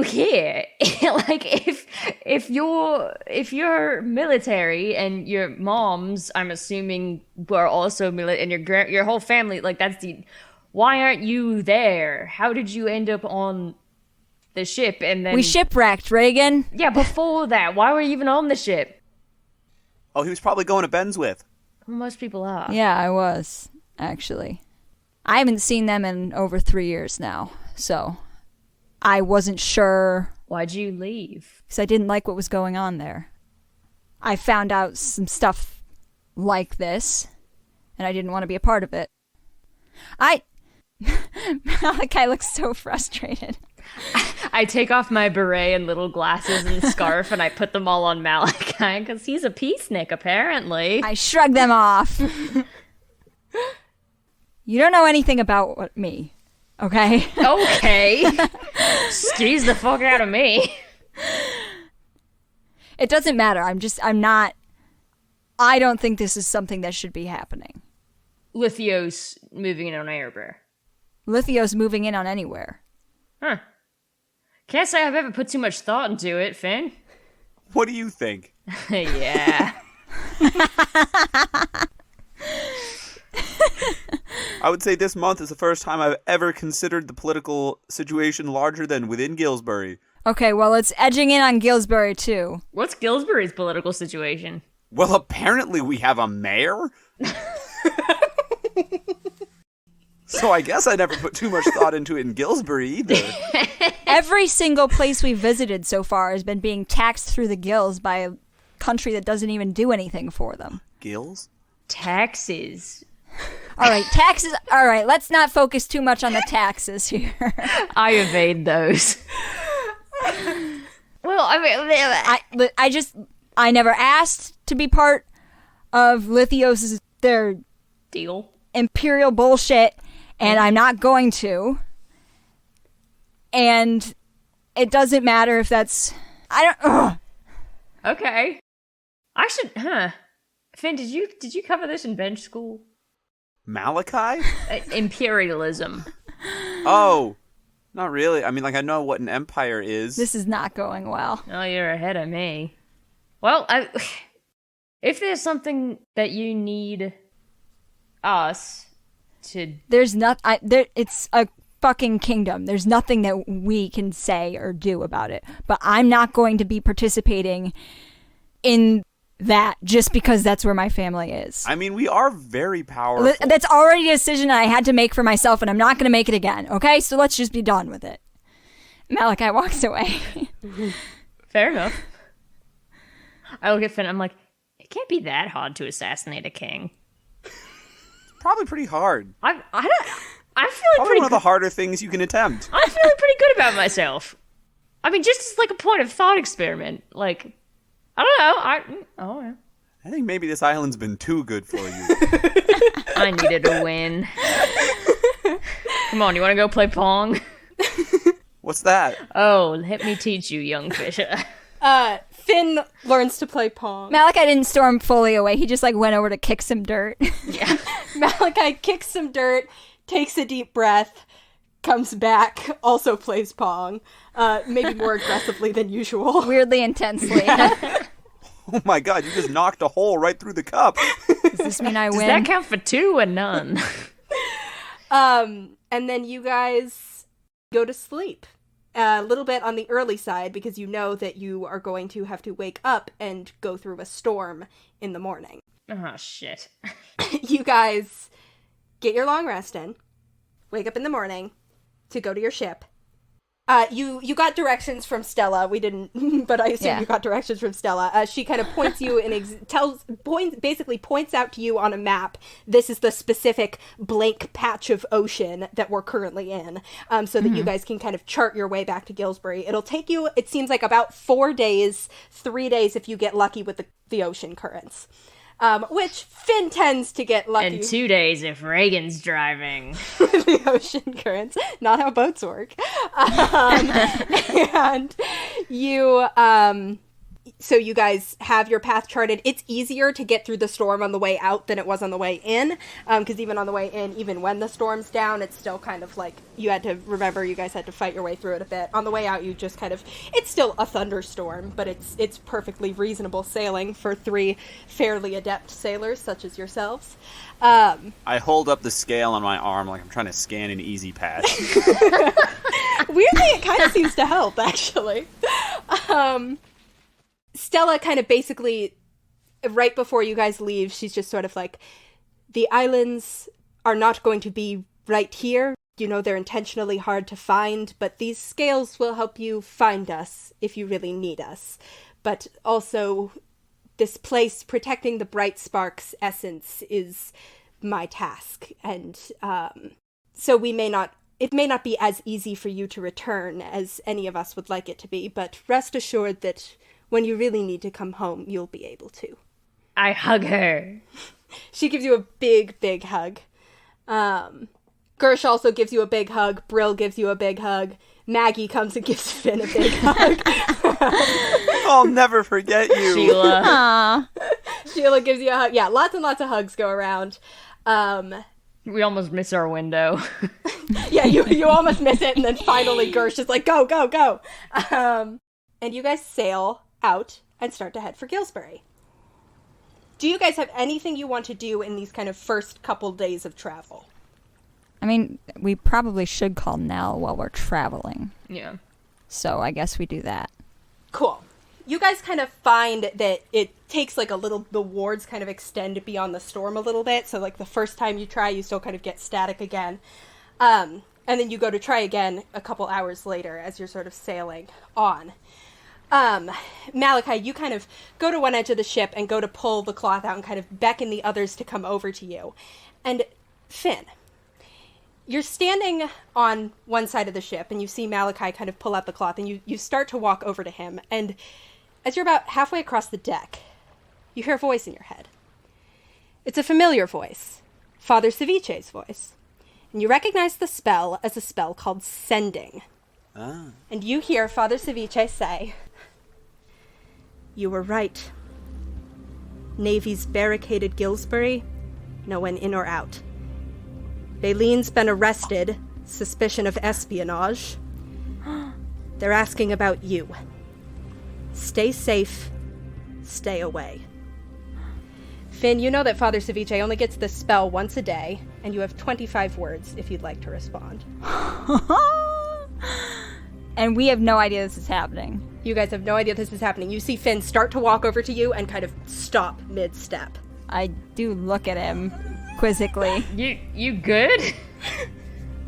here? Like, if you're military and your moms, I'm assuming, were also military, and your whole family, like, why aren't you there? How did you end up on the ship? And then We shipwrecked, Regin. yeah, before that, why were you even on the ship? Oh, he was probably going to Ben's with. Most people are. Yeah, I was, actually. I haven't seen them in over 3 years now, so I wasn't sure. Why'd you leave? Because I didn't like what was going on there. I found out some stuff like this, and I didn't want to be a part of it. Malachi looks so frustrated. I take off my beret and little glasses and scarf and I put them all on Malachi because he's a peacenik, apparently. I shrug them off. You don't know anything about me, okay? Okay. Squeeze the fuck out of me. It doesn't matter. I don't think this is something that should be happening. Lithio's moving in on Airbear. Lithio's moving in on anywhere. Huh. Can't say I've ever put too much thought into it, Finn. What do you think? Yeah. I would say this month is the first time I've ever considered the political situation larger than within Gillsbury. Okay, well, it's edging in on Gillsbury, too. What's Gillsbury's political situation? Well, apparently we have a mayor. So I guess I never put too much thought into it in Gillsbury either. Every single place we've visited so far has been being taxed through the gills by a country that doesn't even do anything for them. Gills? Taxes. All right, taxes. All right, let's not focus too much on the taxes here. I evade those. Well, I mean, I never asked to be part of Lithios' their deal. Imperial bullshit, and I'm not going to. And it doesn't matter if that's... Okay. I should... Finn, did you cover this in bench school? Malachi? Imperialism. Oh, not really. I mean, like, I know what an empire is. This is not going well. Oh, you're ahead of me. Well, if there's something that you need us to... There's it's a fucking kingdom. There's nothing that we can say or do about it. But I'm not going to be participating in that just because that's where my family is. I mean, we are very powerful. That's already a decision I had to make for myself, and I'm not going to make it again, okay? So let's just be done with it. Malachi walks away. Fair enough. I look at Finn, I'm like, it can't be that hard to assassinate a king. Probably pretty hard. I'm feeling Probably pretty one of the harder things you can attempt. I'm feeling pretty good about myself. I mean, just as like a point of thought experiment. Like, I don't know. I think maybe this island's been too good for you. I needed a win. Come on, you want to go play Pong? What's that? Oh, let me teach you, young fisher. Finn learns to play Pong. Malachi didn't storm fully away. He just went over to kick some dirt. Yeah. Malachi kicks some dirt, takes a deep breath, comes back, also plays Pong. Maybe more aggressively than usual. Weirdly intensely. Oh my god, you just knocked a hole right through the cup. Does this mean I win? Does that count for 2 or none? And then you guys go to sleep. A little bit on the early side because you know that you are going to have to wake up and go through a storm in the morning. Oh, shit. You guys get your long rest in, wake up in the morning to go to your ship. You got directions from Stella. We didn't, but I assume you got directions from Stella. She kind of points you and basically points out to you on a map. This is the specific blank patch of ocean that we're currently in, so that you guys can kind of chart your way back to Gillsbury. It'll take you, it seems like, about 4 days, 3 days if you get lucky with the ocean currents. Which Finn tends to get lucky. And 2 days if Regin's driving. The ocean currents. Not how boats work. And you so you guys have your path charted. It's easier to get through the storm on the way out than it was on the way in, because even on the way in, even when the storm's down, it's still kind of like, you had to remember you guys had to fight your way through it a bit. On the way out, you just kind of, it's still a thunderstorm, but it's perfectly reasonable sailing for 3 fairly adept sailors such as yourselves. I hold up the scale on my arm like I'm trying to scan an easy pass. Weirdly, it kind of seems to help, actually. Stella kind of basically, right before you guys leave, she's just sort of like, the islands are not going to be right here. You know, they're intentionally hard to find, but these scales will help you find us if you really need us. But also, this place, protecting the Bright Spark's essence, is my task. And so it may not be as easy for you to return as any of us would like it to be, but rest assured that when you really need to come home, you'll be able to. I hug her. She gives you a big, big hug. Gersh also gives you a big hug. Brill gives you a big hug. Maggie comes and gives Finn a big hug. I'll never forget you. Sheila. Aww. Sheila gives you a hug. Yeah, lots and lots of hugs go around. We almost miss our window. Yeah, you almost miss it, and then finally Gersh is like, go, go, go. And you guys sail out and start to head for Gillsbury. Do you guys have anything you want to do in these kind of first couple days of travel? I mean, we probably should call Nell while we're traveling. Yeah. So I guess we do that. Cool. You guys kind of find that it takes like the wards kind of extend beyond the storm a little bit. So like the first time you try, you still kind of get static again. And then you go to try again a couple hours later as you're sort of sailing on. Malachi, you kind of go to one edge of the ship and go to pull the cloth out and kind of beckon the others to come over to you. And Finn, you're standing on one side of the ship and you see Malachi kind of pull out the cloth and you start to walk over to him. And as you're about halfway across the deck, you hear a voice in your head. It's a familiar voice, Father Ceviche's voice. And you recognize the spell as a spell called Sending. Ah. And you hear Father Ceviche say, "You were right. Navy's barricaded Gillsbury. No one in or out. Baylene's been arrested, suspicion of espionage. They're asking about you. Stay safe. Stay away." Finn, you know that Father Ceviche only gets this spell once a day, and you have 25 words if you'd like to respond. And we have no idea this is happening. You guys have no idea this is happening. You see Finn start to walk over to you and kind of stop mid-step. I do look at him quizzically. You good?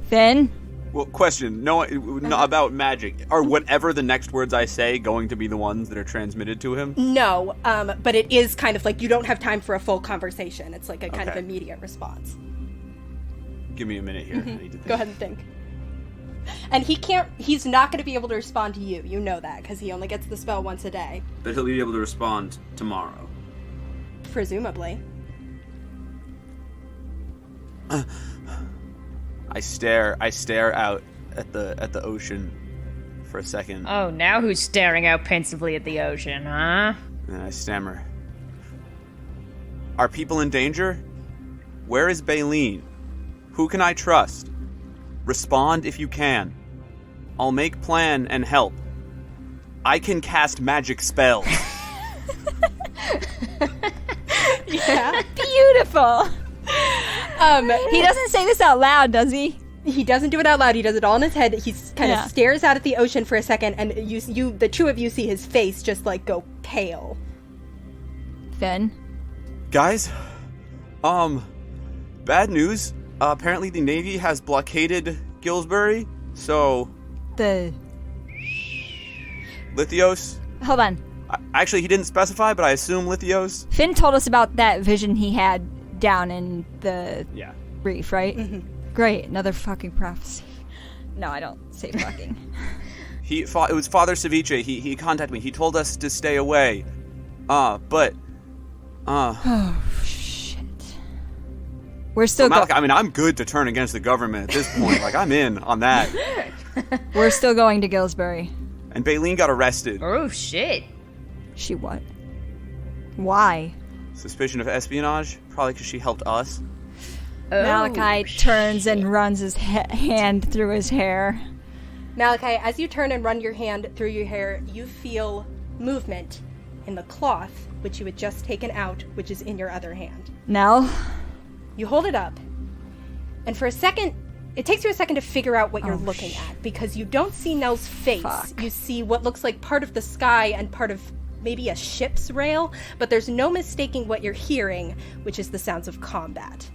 Finn? Well, question. No, about magic. Are whatever the next words I say going to be the ones that are transmitted to him? No, but it is kind of like you don't have time for a full conversation. It's like a kind of immediate response. Give me a minute here. I need to think. Go ahead and think. And he's not going to be able to respond to you. You know that, because he only gets the spell once a day. But he'll be able to respond tomorrow. Presumably. I stare out at the ocean for a second. Oh, now who's staring out pensively at the ocean, huh? And I stammer. Are people in danger? Where is Baleen? Who can I trust? Respond if you can. I'll make plan and help. I can cast magic spells. Yeah. Beautiful. He doesn't say this out loud, does he? He doesn't do it out loud. He does it all in his head. He kind of stares out at the ocean for a second, and you, the two of you, see his face just like go pale. Finn? Guys, bad news. Apparently the Navy has blockaded Gillsbury, so... The... Lithios? Hold on. Actually, he didn't specify, but I assume Lithios. Finn told us about that vision he had down in the reef, right? Mm-hmm. Great, another fucking prophecy. No, I don't say fucking. It was Father Ceviche. He contacted me. He told us to stay away. But... Oh, shit. We're still Malachi, I mean, I'm good to turn against the government at this point. Like, I'm in on that. We're still going to Gillsbury. And Baleen got arrested. Oh, shit. She what? Why? Suspicion of espionage? Probably because she helped us. Malachi turns and runs his hand through his hair. Malachi, as you turn and run your hand through your hair, you feel movement in the cloth, which you had just taken out, which is in your other hand. Nell? You hold it up, and for a second, it takes you a second to figure out what you're looking at, because you don't see Nell's face. Fuck. You see what looks like part of the sky and part of maybe a ship's rail, but there's no mistaking what you're hearing, which is the sounds of combat.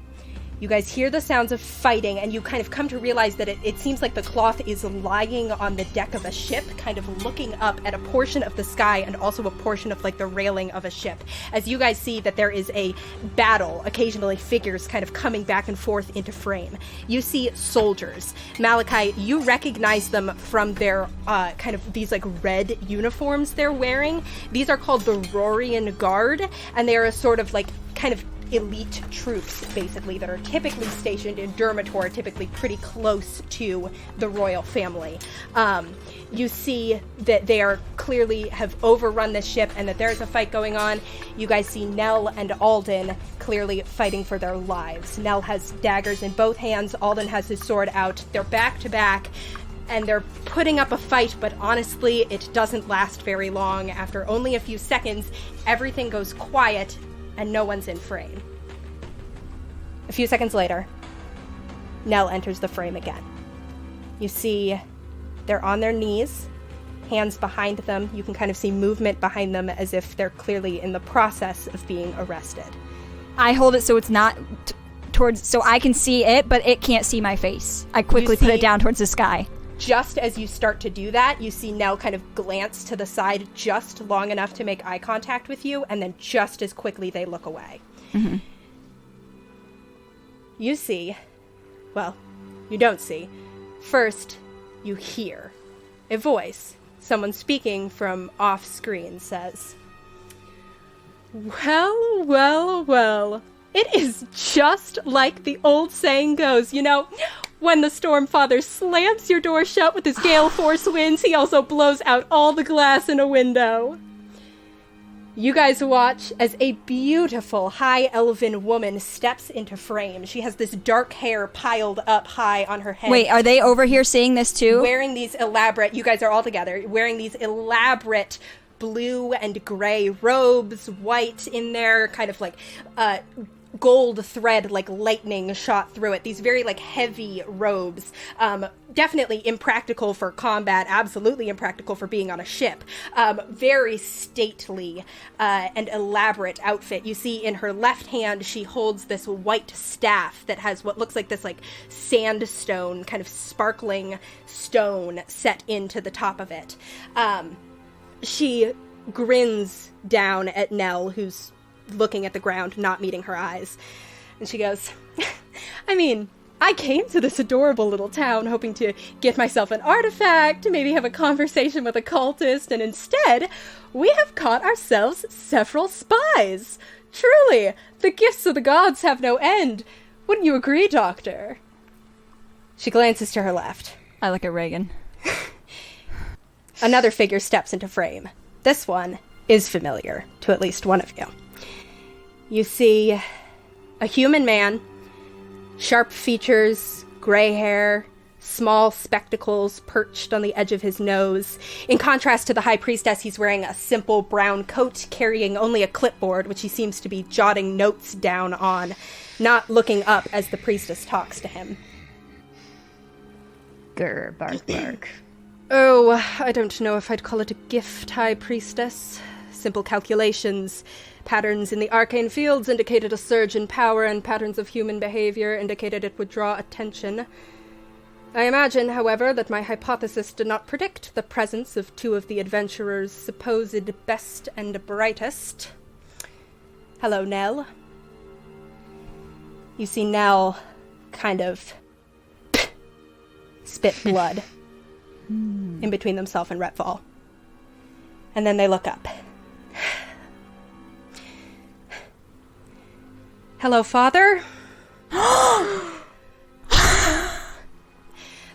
You guys hear the sounds of fighting, and you kind of come to realize that it seems like the cloth is lying on the deck of a ship, kind of looking up at a portion of the sky and also a portion of like the railing of a ship. As you guys see that there is a battle, occasionally figures kind of coming back and forth into frame. You see soldiers. Malachi, you recognize them from their kind of these like red uniforms they're wearing. These are called the Rorian Guard, and they are a sort of like kind of elite troops, basically, that are typically stationed in Dermator, typically pretty close to the royal family. You see that they are clearly have overrun this ship and that there's a fight going on. You guys see Nell and Alden clearly fighting for their lives. Nell has daggers in both hands. Alden has his sword out. They're back to back, and they're putting up a fight, but honestly, it doesn't last very long. After only a few seconds, everything goes quiet, and no one's in frame. A few seconds later, Nell enters the frame again. You see they're on their knees, hands behind them. You can kind of see movement behind them as if they're clearly in the process of being arrested. I hold it so it's not towards, so I can see it, but it can't see my face. I quickly put it down towards the sky. Just as you start to do that, you see Nell kind of glance to the side just long enough to make eye contact with you, and then just as quickly they look away. Mm-hmm. You see, well, you don't see. First, you hear a voice. Someone speaking from off-screen says, "Well, well, well, it is just like the old saying goes, you know, when the Stormfather slams your door shut with his gale force winds, he also blows out all the glass in a window." You guys watch as a beautiful high elven woman steps into frame. She has this dark hair piled up high on her head. Wait, are they over here seeing this too? Wearing these elaborate, you guys are all together, wearing these elaborate blue and gray robes, white in there, kind of like gold thread, like lightning shot through it. These very like heavy robes. Definitely impractical for combat, absolutely impractical for being on a ship. Very stately and elaborate outfit. You see in her left hand, she holds this white staff that has what looks like this like sandstone, kind of sparkling stone set into the top of it. She grins down at Nell, who's looking at the ground, not meeting her eyes. And she goes, "I mean, I came to this adorable little town hoping to get myself an artifact, maybe have a conversation with a cultist, and instead, we have caught ourselves several spies. Truly, the gifts of the gods have no end. Wouldn't you agree, Doctor?" She glances to her left. I look at Regin. Another figure steps into frame. This one is familiar to at least one of you. You see a human man, sharp features, gray hair, small spectacles perched on the edge of his nose. In contrast to the High Priestess, he's wearing a simple brown coat, carrying only a clipboard, which he seems to be jotting notes down on, not looking up as the priestess talks to him. Grr, bark, bark. "Oh, I don't know if I'd call it a gift, High Priestess. Simple calculations. Patterns in the arcane fields indicated a surge in power, and patterns of human behavior indicated it would draw attention. I imagine, however, that my hypothesis did not predict the presence of two of the adventurer's supposed best and brightest. Hello, Nell." You see Nell kind of spit blood in between themselves and Retfall. And then they look up. "Hello, Father?"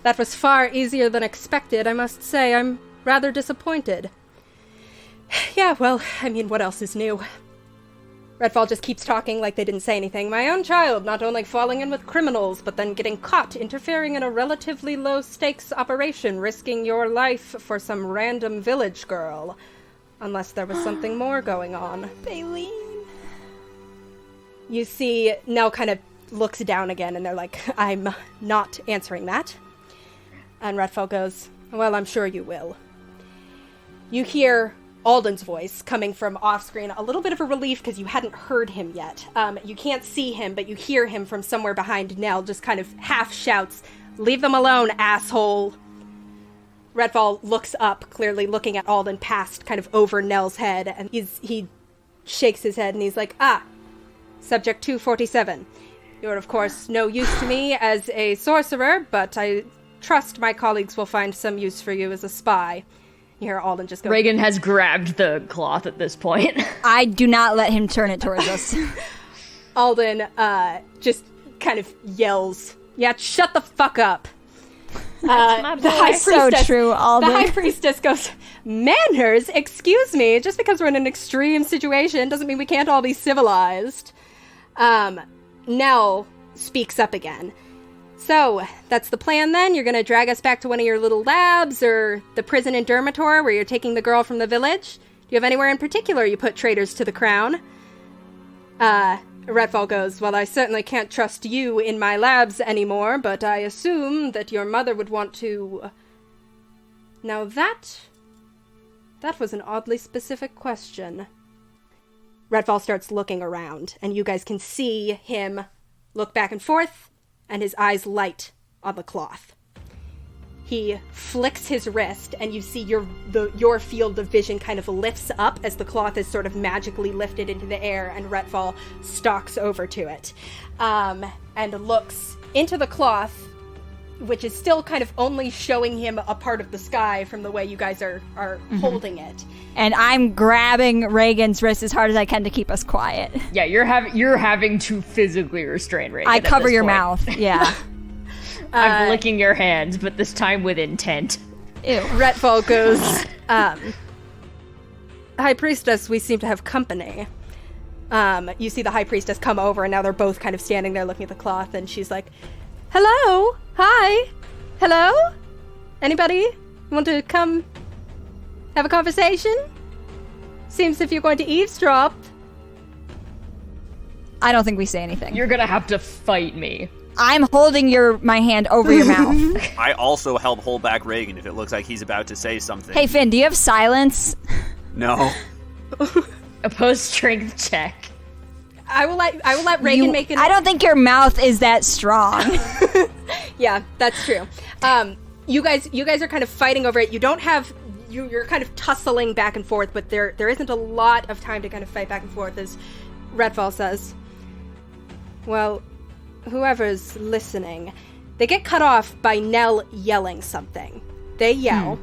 "That was far easier than expected, I must say. I'm rather disappointed. Yeah, well, I mean, what else is new? Redfall just keeps talking like they didn't say anything. My own child not only falling in with criminals, but then getting caught interfering in a relatively low-stakes operation, risking your life for some random village girl. Unless there was something more going on. Baleen. You see Nell kind of looks down again, and they're like, I'm not answering that. And Redfall goes, well, I'm sure you will. You hear Alden's voice coming from off-screen, a little bit of a relief because you hadn't heard him yet. You can't see him, but you hear him from somewhere behind Nell, just kind of half shouts, leave them alone, asshole. Redfall looks up, clearly looking at Alden past, kind of over Nell's head, and he shakes his head and he's like, Subject 247. You're, of course, no use to me as a sorcerer, but I trust my colleagues will find some use for you as a spy. You hear Alden just go... Regin has grabbed the cloth at this point. I do not let him turn it towards us. Alden just kind of yells, yeah, shut the fuck up. The high priestess, so true, Alden. The high priestess goes, manners? Excuse me, just because we're in an extreme situation doesn't mean we can't all be civilized. Nell speaks up again. So, that's the plan then? You're gonna drag us back to one of your little labs, or the prison in Dermator where you're taking the girl from the village? Do you have anywhere in particular you put traitors to the crown? Redfall goes, well, I certainly can't trust you in my labs anymore, but I assume that your mother would want to... Now that was an oddly specific question. Redfall starts looking around, and you guys can see him look back and forth, and his eyes light on the cloth. He flicks his wrist, and you see your field of vision kind of lifts up as the cloth is sort of magically lifted into the air, and Redfall stalks over to it, and looks into the cloth, which is still kind of only showing him a part of the sky from the way you guys are holding it. And I'm grabbing Reagan's wrist as hard as I can to keep us quiet. Yeah, you're having to physically restrain Regin. I cover your point. mouth, yeah. I'm licking your hands, but this time with intent. Ew. Redfall goes, High Priestess, we seem to have company. You see the High Priestess come over, and now they're both kind of standing there looking at the cloth, and she's like, hello? Hi? Hello? Anybody want to come have a conversation? Seems as if you're going to eavesdrop. I don't think we say anything. You're gonna have to fight me. I'm holding my hand over your mouth. I also help hold back Regin if it looks like he's about to say something. Hey, Finn, do you have silence? No. Opposed strength check. I will let Regin make it. I don't think your mouth is that strong. Yeah, that's true. You guys are kind of fighting over it. You don't have... You're kind of tussling back and forth, but there isn't a lot of time to kind of fight back and forth, as Redfall says. Well, whoever's listening, they get cut off by Nell yelling something. They yell,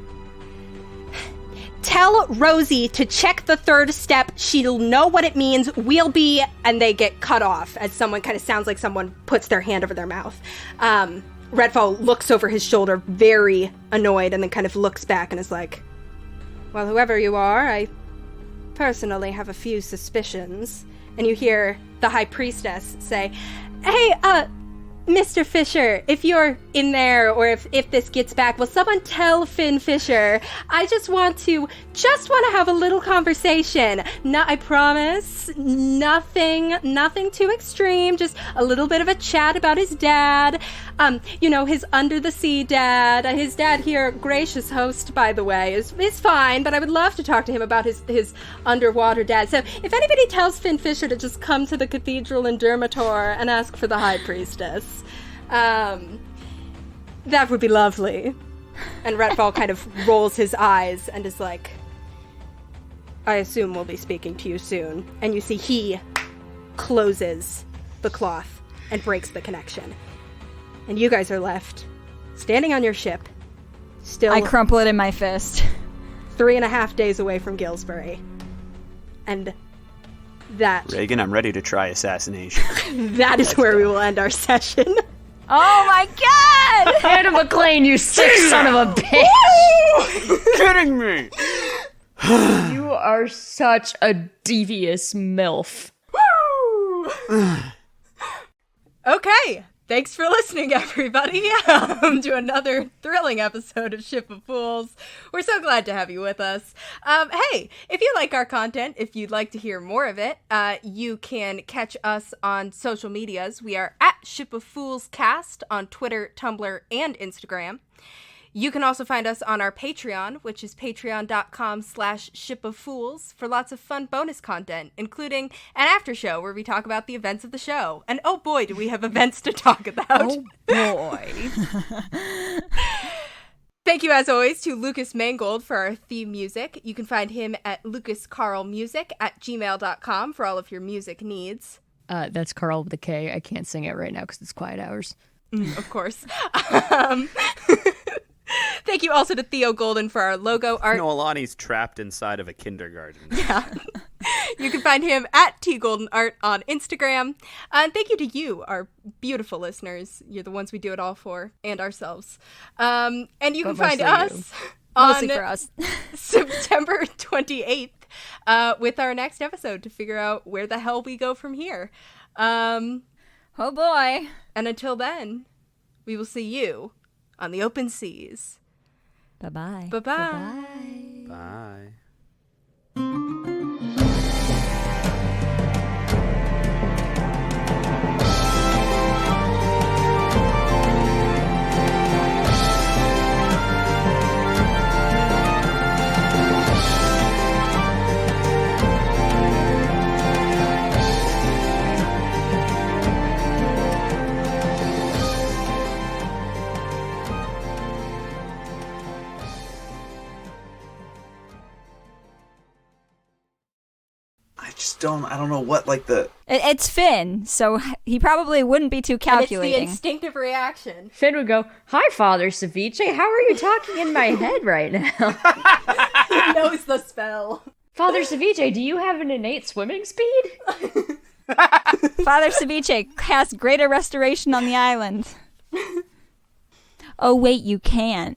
tell Rosie to check the third step. She'll know what it means. We'll be... And they get cut off as someone kind of sounds like someone puts their hand over their mouth. Redfall looks over his shoulder, very annoyed, and then kind of looks back and is like, well, whoever you are, I personally have a few suspicions. And you hear the High Priestess say, hey, Mr. Fisher, if you're in there, or if this gets back, will someone tell Finn Fisher? I just want to have a little conversation. No, I promise, nothing too extreme, just a little bit of a chat about his dad. His under-the-sea dad. His dad here, gracious host, by the way, is fine, but I would love to talk to him about his underwater dad. So if anybody tells Finn Fisher to just come to the cathedral in Dermator and ask for the High Priestess, that would be lovely. And Redfall kind of rolls his eyes and is like, I assume we'll be speaking to you soon. And you see he closes the cloth and breaks the connection. And you guys are left standing on your ship, still... I crumple it in my fist. 3.5 days away from Gillsbury. And that... Regin, I'm ready to try assassination. That is where we will end our session. Oh my god! Hannah McLean, you sick son of a bitch! Kidding me! You are such a devious MILF. Woo! Okay. Thanks for listening, everybody, to another thrilling episode of Ship of Fools. We're so glad to have you with us. Hey, if you like our content, if you'd like to hear more of it, you can catch us on social medias. We are at Ship of Fools Cast on Twitter, Tumblr, and Instagram. You can also find us on our Patreon, which is patreon.com/shipoffools for lots of fun bonus content, including an after show where we talk about the events of the show. And oh boy, do we have events to talk about. Oh boy. Thank you, as always, to Lucas Mangold for our theme music. You can find him at lucascarlmusic@gmail.com for all of your music needs. That's Carl with a K. I can't sing it right now because it's quiet hours. Of course. Thank you also to Theo Golden for our logo art. Noelani's trapped inside of a kindergarten. Yeah. You can find him at tgoldenart on Instagram. And thank you to you, our beautiful listeners. You're the ones we do it all for, and ourselves. And you can find us Mostly on for us. September 28th with our next episode to figure out where the hell we go from here. Oh boy. And until then, we will see you on the open seas. Bye-bye. Bye-bye. Bye. I don't know what, like, the... It's Finn, so he probably wouldn't be too calculating. And it's the instinctive reaction. Finn would go, "Hi, Father Ceviche. How are you talking in my head right now?" He knows the spell. Father Ceviche, do you have an innate swimming speed? Father Ceviche casts greater restoration on the island. Oh, wait, you can't.